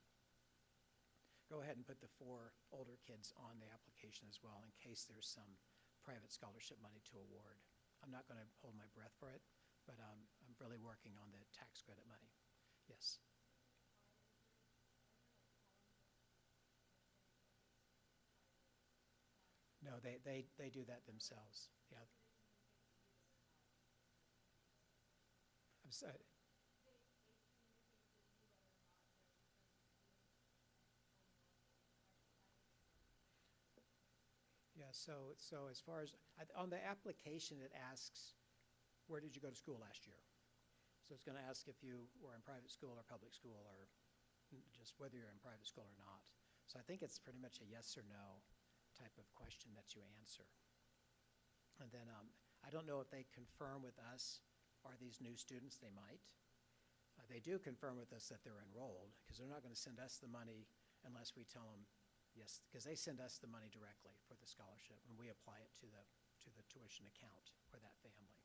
Go ahead and put the 4 older kids on the application as well, in case there's some private scholarship money to award. I'm not going to hold my breath for it, but I'm really working on the tax credit money. Yes. No, they do that themselves. Yeah. I'm sorry. Yeah, so as far as, on the application, it asks, where did you go to school last year? So it's going to ask if you were in private school or public school, or just whether you're in private school or not. So I think it's pretty much a yes or no. type of question that you answer. And then I don't know if they confirm with us, are these new students? They might. They do confirm with us that they're enrolled, because they're not going to send us the money unless we tell them yes, because they send us the money directly for the scholarship, and we apply it to the tuition account for that family.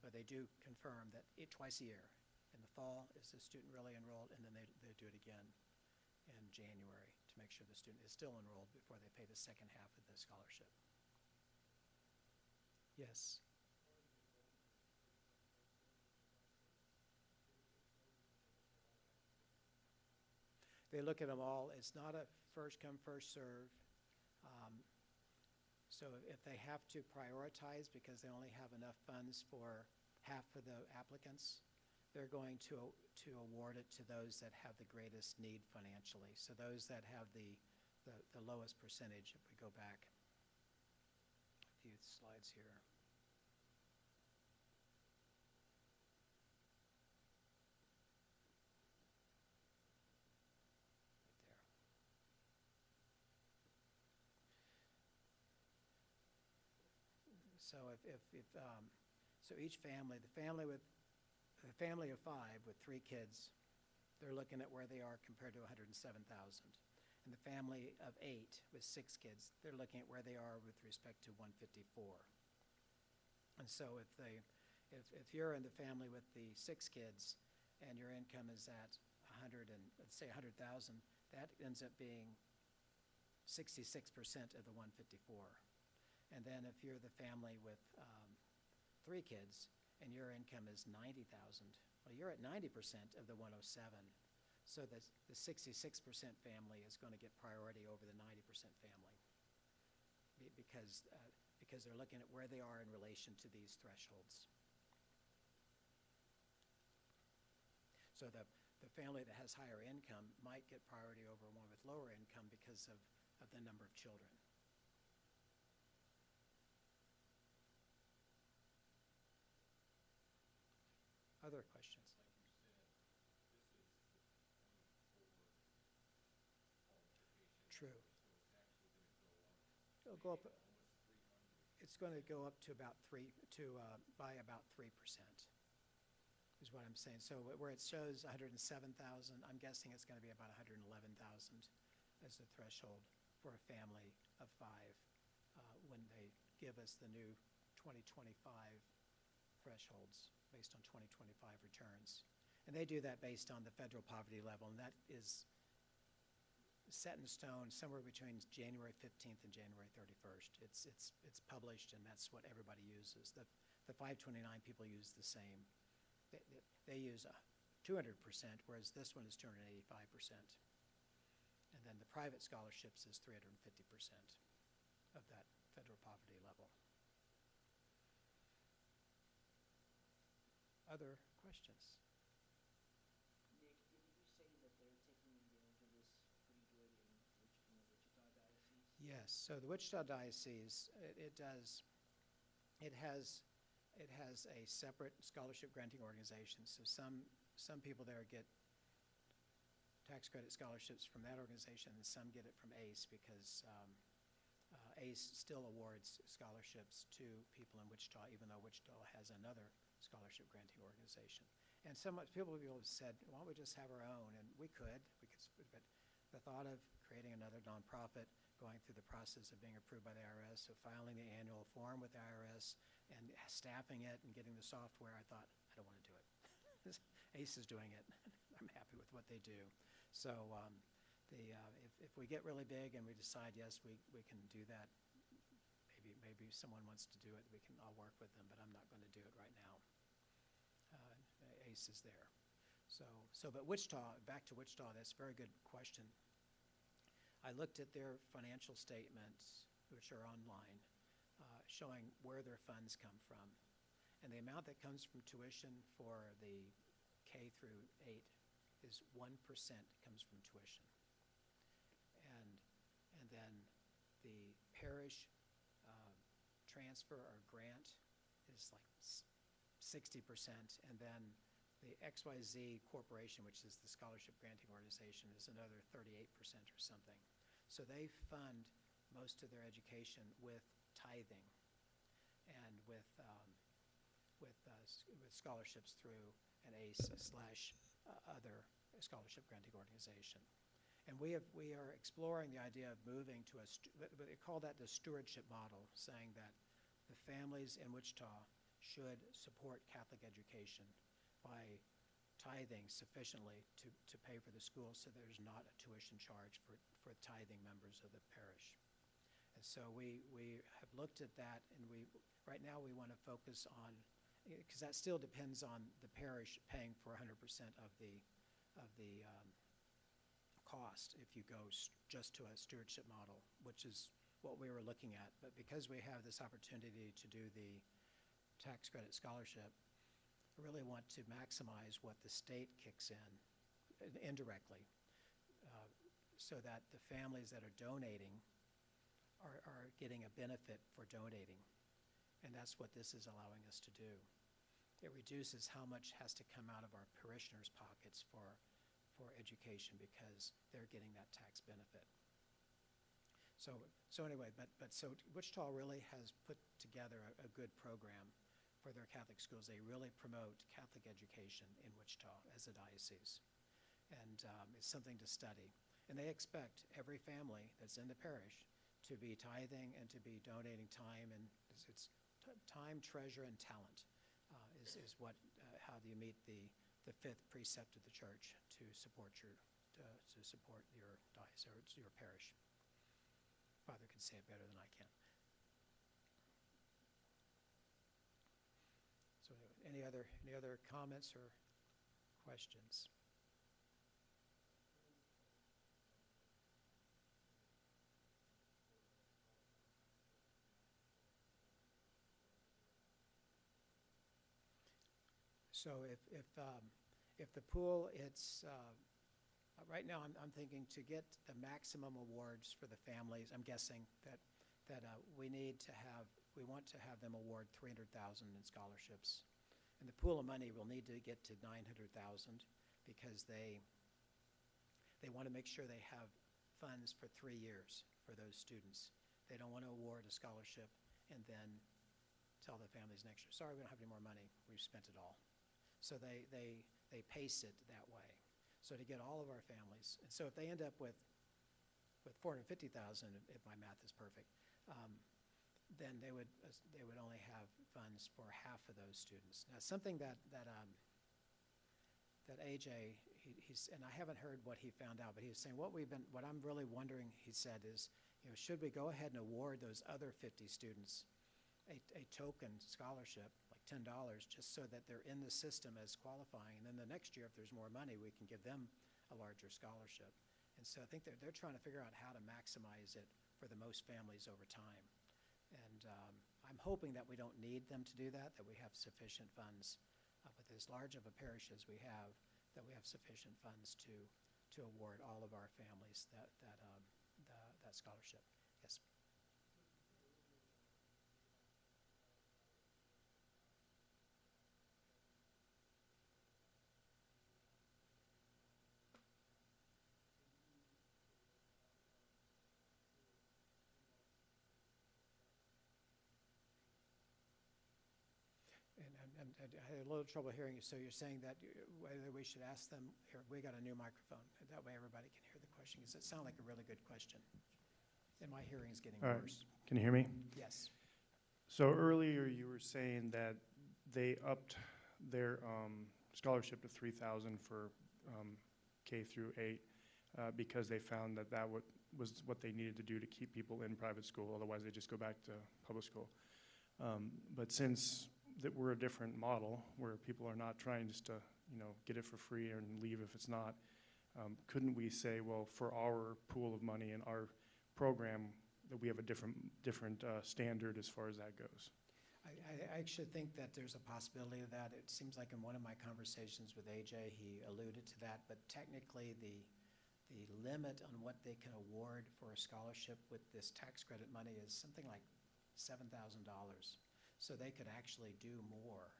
But they do confirm that twice a year. In the fall, is the student really enrolled? And then they do it again in January to make sure the student is still enrolled before they pay the second half of the scholarship. Yes. They look at them all. It's not a first come, first serve. So if they have to prioritize because they only have enough funds for half of the applicants, they're going to award it to those that have the greatest need financially. So those that have the lowest percentage, if we go back a few slides here. So so each family, the family of 5 with 3 kids, they're looking at where they are compared to 107,000. And the family of 8 with 6 kids, they're looking at where they are with respect to 154. And so if you're in the family with the 6 kids and your income is at 100 and let's say 100,000, that ends up being 66% of the 154. And then if you're the family with 3 kids and your income is 90,000, well, you're at 90% of the 107. So the 66% family is going to get priority over the 90% family because they're looking at where they are in relation to these thresholds. So the family that has higher income might get priority over one with lower income because of the number of children. Other questions? True. It'll go up. It's going to go up to about by about 3%, is what I'm saying. So where it shows 107,000, I'm guessing it's going to be about 111,000 as the threshold for a family of 5 when they give us the new 2025 thresholds based on 2025 returns. And they do that based on the federal poverty level, and that is set in stone somewhere between January 15th and January 31st. It's published, and that's what everybody uses. The 529 people use the same. They use 200%, whereas this one is 285%. And then the private scholarships is 350% of that federal poverty level. Other questions? Nick, did you say that they're taking advantage of this pretty good in the Wichita Diocese? Yes. So the Wichita Diocese, it has a separate scholarship granting organization. So some people there get tax credit scholarships from that organization, and some get it from ACE because ACE still awards scholarships to people in Wichita, even though Wichita has another scholarship granting organization. And people have said, why don't we just have our own? And we could, but the thought of creating another nonprofit, going through the process of being approved by the IRS, so filing the annual form with the IRS and staffing it and getting the software, I thought, I don't want to do it. ACE is doing it. I'm happy with what they do. So if we get really big and we decide, yes, we can do that, maybe someone wants to do it, I'll work with them, but I'm not going to do it right now. ACE is there. But Wichita, back to Wichita, that's a very good question. I looked at their financial statements, which are online, showing where their funds come from. And the amount that comes from tuition for the K through 8 is 1% comes from tuition. And then the parish transfer or grant is like 60%, and then the XYZ Corporation, which is the scholarship granting organization, is another 38% or something. So they fund most of their education with tithing and with scholarships through an ACE slash other scholarship granting organization. And we are exploring the idea of moving to what they call that the stewardship model, saying that the families in Wichita should support Catholic education by tithing sufficiently to pay for the school, so there's not a tuition charge for tithing members of the parish. And so we have looked at that, and right now we want to focus on, because that still depends on the parish paying for 100% of the cost if you go just to a stewardship model, which is what we were looking at. But because we have this opportunity to do the tax credit scholarship, I really want to maximize what the state kicks in indirectly, so that the families that are donating are getting a benefit for donating. And that's what this is allowing us to do. It reduces how much has to come out of our parishioners' pockets for education, because they're getting that tax benefit. So anyway, so Wichita really has put together a good program for their Catholic schools. They really promote Catholic education in Wichita as a diocese, and it's something to study. And they expect every family that's in the parish to be tithing and to be donating time, and it's time, treasure, and talent is what how do you meet the fifth precept of the church to support your diocese or your parish. Father can say it better than I can. So any other comments or questions? So if the pool, it's right now I'm thinking to get the maximum awards for the families. I'm guessing that we want to have them award $300,000 in scholarships, and the pool of money will need to get to $900,000 because they want to make sure they have funds for 3 years for those students. They don't want to award a scholarship and then tell the families next year, sorry, we don't have any more money, we've spent it all. So they pace it that way. So to get all of our families, and so if they end up with $450,000, if my math is perfect, then they would only have funds for half of those students. Now, something that AJ, he's, and I haven't heard what he found out, but he was saying what I'm really wondering, he said, is, should we go ahead and award those other 50 students a token scholarship, like $10, just so that they're in the system as qualifying, and then the next year, if there's more money, we can give them a larger scholarship. And so I think they're trying to figure out how to maximize it for the most families over time. And I'm hoping that we don't need them to do that we have sufficient funds with as large of a parish as we have, that we have sufficient funds to award all of our families that scholarship. Yes. And I had a little trouble hearing you, so you're saying that whether we should ask them, here, we got a new microphone, that way everybody can hear the question, because it sounded like a really good question. And my hearing is getting All right. worse. Can you hear me? Yes. So earlier you were saying that they upped their scholarship to $3,000 for K through 8 because they found that was what they needed to do to keep people in private school. Otherwise, they just go back to public school. But since that we're a different model where people are not trying just to get it for free and leave if it's not, couldn't we say, well, for our pool of money and our program, that we have a different standard as far as that goes? I actually think that there's a possibility of that. It seems like in one of my conversations with AJ, he alluded to that, but technically the limit on what they can award for a scholarship with this tax credit money is something like $7,000. So they could actually do more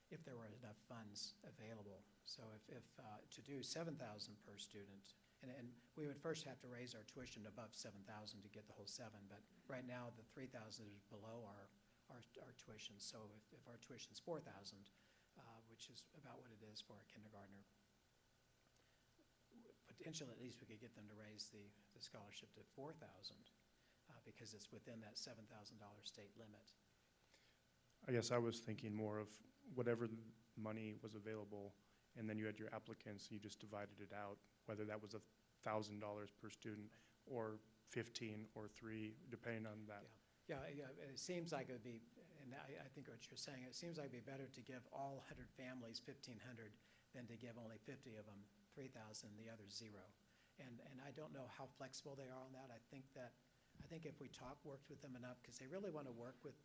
if there were enough funds available. So if to do $7,000 per student, And we would first have to raise our tuition above 7,000 to get the whole 7, but right now, the 3,000 is below our tuition. So if our tuition's 4,000, which is about what it is for a kindergartner, potentially, at least we could get them to raise the scholarship to 4,000, because it's within that $7,000 state limit. I guess I was thinking more of whatever money was available, and then you had your applicants, and you just divided it out, whether that was $1,000 per student, or 15 or 3, depending on that. Yeah, it seems like it would be, and I think what you're saying, it seems like it'd be better to give all 100 families 1,500 than to give only 50 of them 3,000, and the others 0. And I don't know how flexible they are on that. I think if we worked with them enough, because they really want to work with,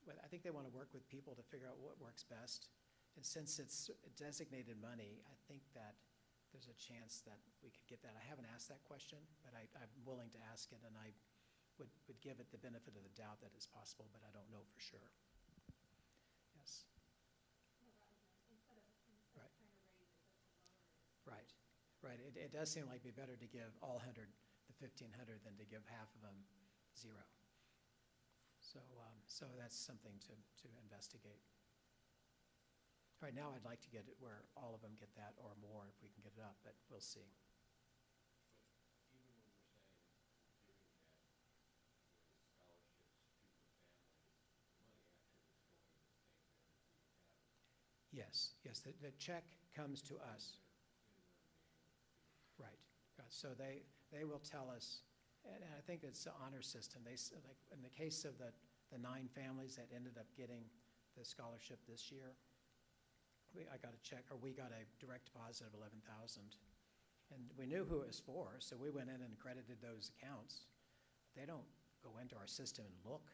I think they want to work with people to figure out what works best. And since it's designated money, I think that there's a chance that we could get that. I haven't asked that question, but I'm willing to ask it, and I would give it the benefit of the doubt that it's possible, but I don't know for sure. Yes. Right. Right. It does seem like it'd be better to give all 100 the 1,500 than to give half of them 0. So that's something to investigate. Right now, I'd like to get it where all of them get that or more if we can get it up, but we'll see. Even when we're saying giving that, the scholarships to the families, the money actually is going to St. Mary's the Academy. Yes, the check comes to us. Right. So they will tell us, and I think it's the honor system. Like in the case of the 9 families that ended up getting the scholarship this year, I got a check, or we got a direct deposit of $11,000, and we knew who it was for, so we went in and credited those accounts. They don't go into our system and look,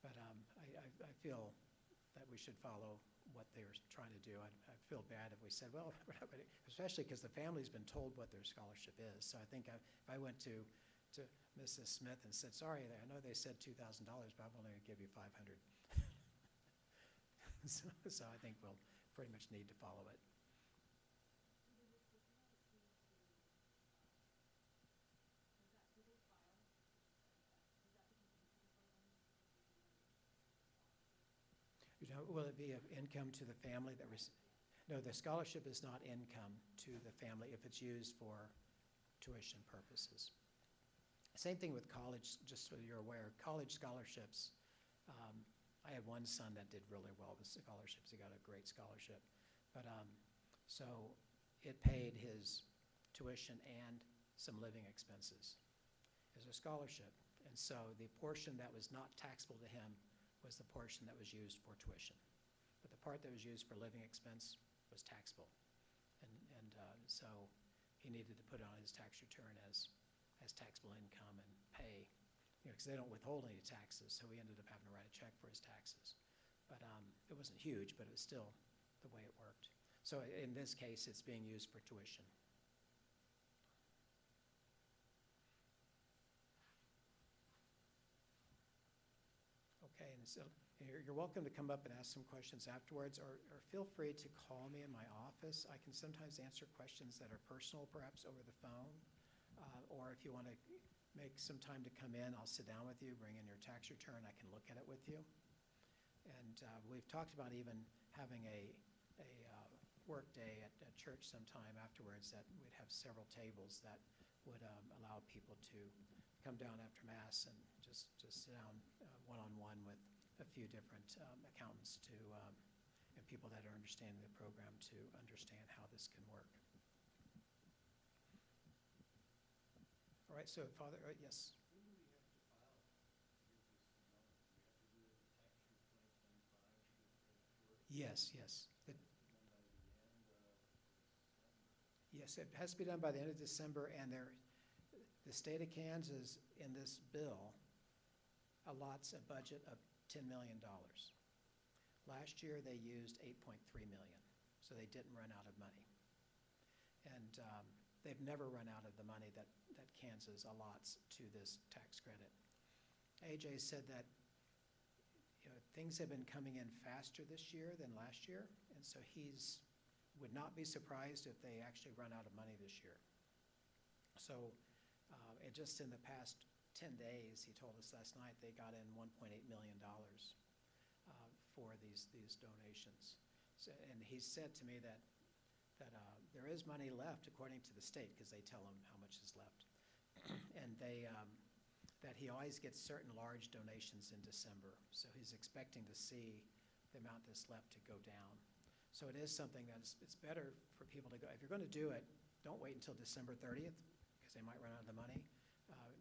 but I feel that we should follow what they're trying to do. I'd feel bad if we said, well, we're not ready, especially because the family's been told what their scholarship is. So I think if I went to Mrs. Smith and said, sorry, I know they said $2,000, but I'm only going to give you 500. So I think we'll pretty much need to follow it. Will it be of income to the family that no, the scholarship is not income to the family if it's used for tuition purposes. Same thing with college, just so you're aware, college scholarships. I had one son that did really well with scholarships. He got a great scholarship. But so it paid his tuition and some living expenses as a scholarship. And so the portion that was not taxable to him was the portion that was used for tuition. But the part that was used for living expense was taxable. And so he needed to put it on his tax return as taxable income and pay, because they don't withhold any taxes, so he ended up having to write a check for his taxes. But it wasn't huge, but it was still the way it worked. So in this case, it's being used for tuition. Okay, and so you're welcome to come up and ask some questions afterwards, or feel free to call me in my office. I can sometimes answer questions that are personal, perhaps over the phone, or if you want to make some time to come in, I'll sit down with you, bring in your tax return, I can look at it with you. And we've talked about even having a work day at church sometime afterwards, that we'd have several tables that would allow people to come down after Mass and just sit down one-on-one with a few different accountants and people that are understanding the program to understand how this can work. All right, so Father, yes? When do we have to file to get this amount? Do we have to do it in tax year 2025 to get credit for it? Yes. Yes, Yes, it has to be done by the end of December, and the state of Kansas in this bill allots a budget of $10 million. Last year, they used $8.3 million, so they didn't run out of money. And they've never run out of the money that Kansas allots to this tax credit. AJ said that things have been coming in faster this year than last year, and so would not be surprised if they actually run out of money this year. So, and just in the past 10 days, he told us last night, they got in $1.8 million for these donations. So, and he said to me that there is money left according to the state, because they tell him how much is left. And that he always gets certain large donations in December. So he's expecting to see the amount that's left to go down. So it is something that it's better for people to go. If you're going to do it, don't wait until December 30th, because they might run out of the money.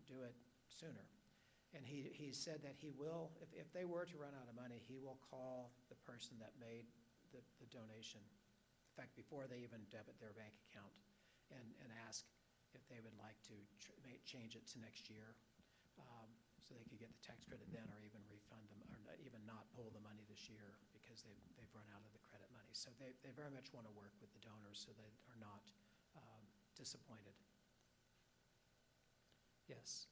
Do it sooner. And he said that he will, if they were to run out of money, he will call the person that made the donation. In fact, before they even debit their bank account, and ask if they would like to change it to next year, so they could get the tax credit then, or even refund them, or even not pull the money this year because they've run out of the credit money. So they very much want to work with the donors so they are not disappointed. Yes.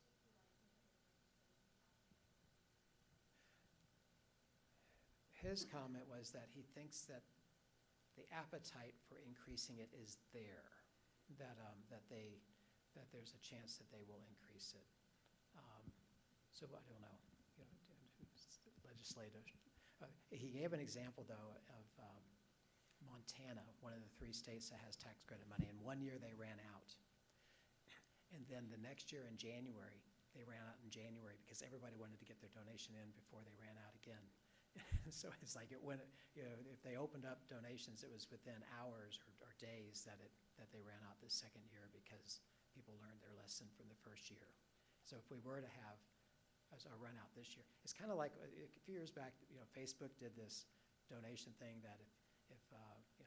His comment was that he thinks that the appetite for increasing it is there, that there's a chance that they will increase it. So I don't know, legislative. He gave an example, though, of Montana, one of the 3 states that has tax credit money. And one year they ran out. And then the next year in January, they ran out in January because everybody wanted to get their donation in before they ran out again. So it's like it went, if they opened up donations, it was within hours or days that they ran out the second year because people learned their lesson from the first year. So if we were to have a run out this year, it's kind of like a few years back, Facebook did this donation thing that if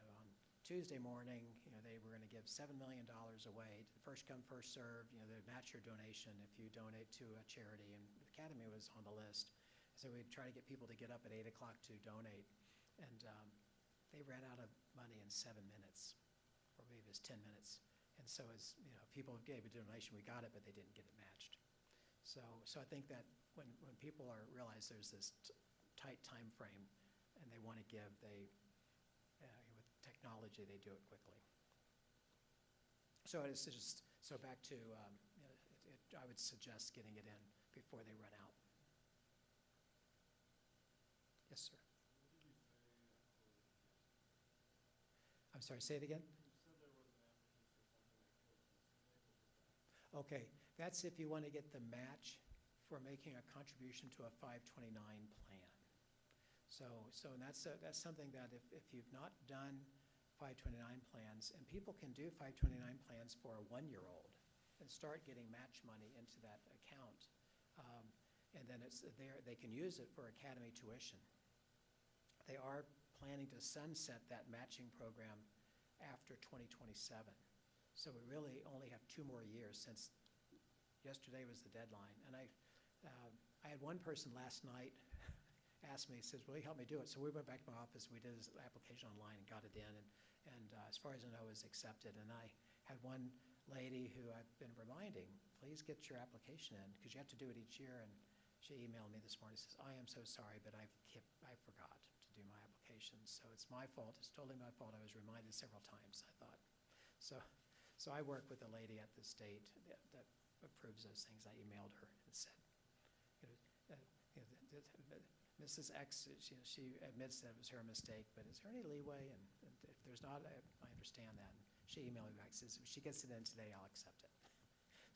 on Tuesday morning, they were going to give $7 million away, first come, first served, they'd match your donation if you donate to a charity, and the Academy was on the list. So we'd try to get people to get up at 8 o'clock to donate, and they ran out of money in 7 minutes, or maybe it was 10 minutes. And so as people gave a donation, we got it, but they didn't get it matched. So I think that when people realize there's this tight time frame and they want to give, with technology, they do it quickly. So it's just, back to, I would suggest getting it in before they run out. Yes, sir. I'm sorry, say it again? Okay, that's if you want to get the match for making a contribution to a 529 plan. So that's something that if you've not done 529 plans, and people can do 529 plans for a 1-year-old and start getting match money into that account, and then it's there, they can use it for Academy tuition. They are planning to sunset that matching program after 2027. So we really only have 2 more years, since yesterday was the deadline. And I had one person last night ask me, says, will you help me do it? So we went back to my office, we did his application online and got it in, and as far as I know, it was accepted. And I had one lady who I've been reminding, please get your application in, because you have to do it each year. And she emailed me this morning, says, I am so sorry, but I forgot to do my application. So it's my fault, it's totally my fault. I was reminded several times, I thought. So I work with a lady at the state that approves those things. I emailed her and said, Mrs. X, she admits that it was her mistake, but is there any leeway? And if there's not, I understand that. And she emailed me back, says, if she gets it in today, I'll accept it.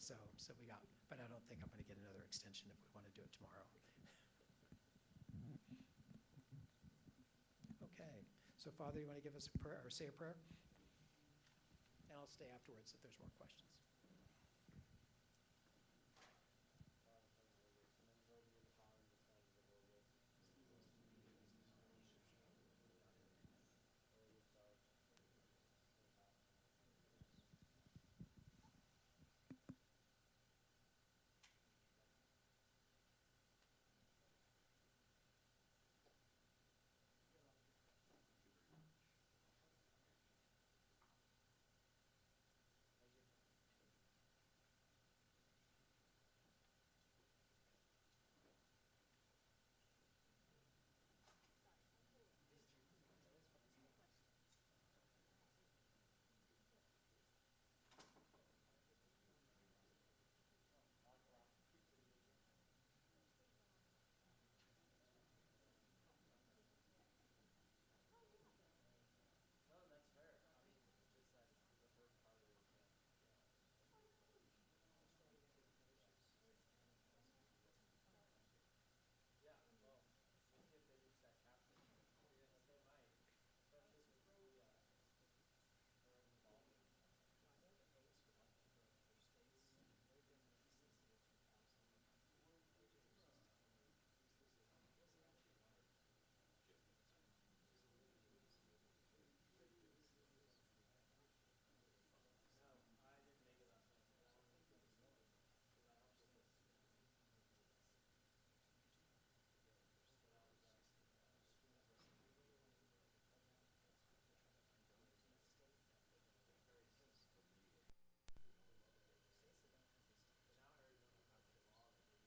So we got, but I don't think I'm going to get another extension if we want to do it tomorrow. Okay, so Father, you want to give us a prayer, or say a prayer? And I'll stay afterwards if there's more questions.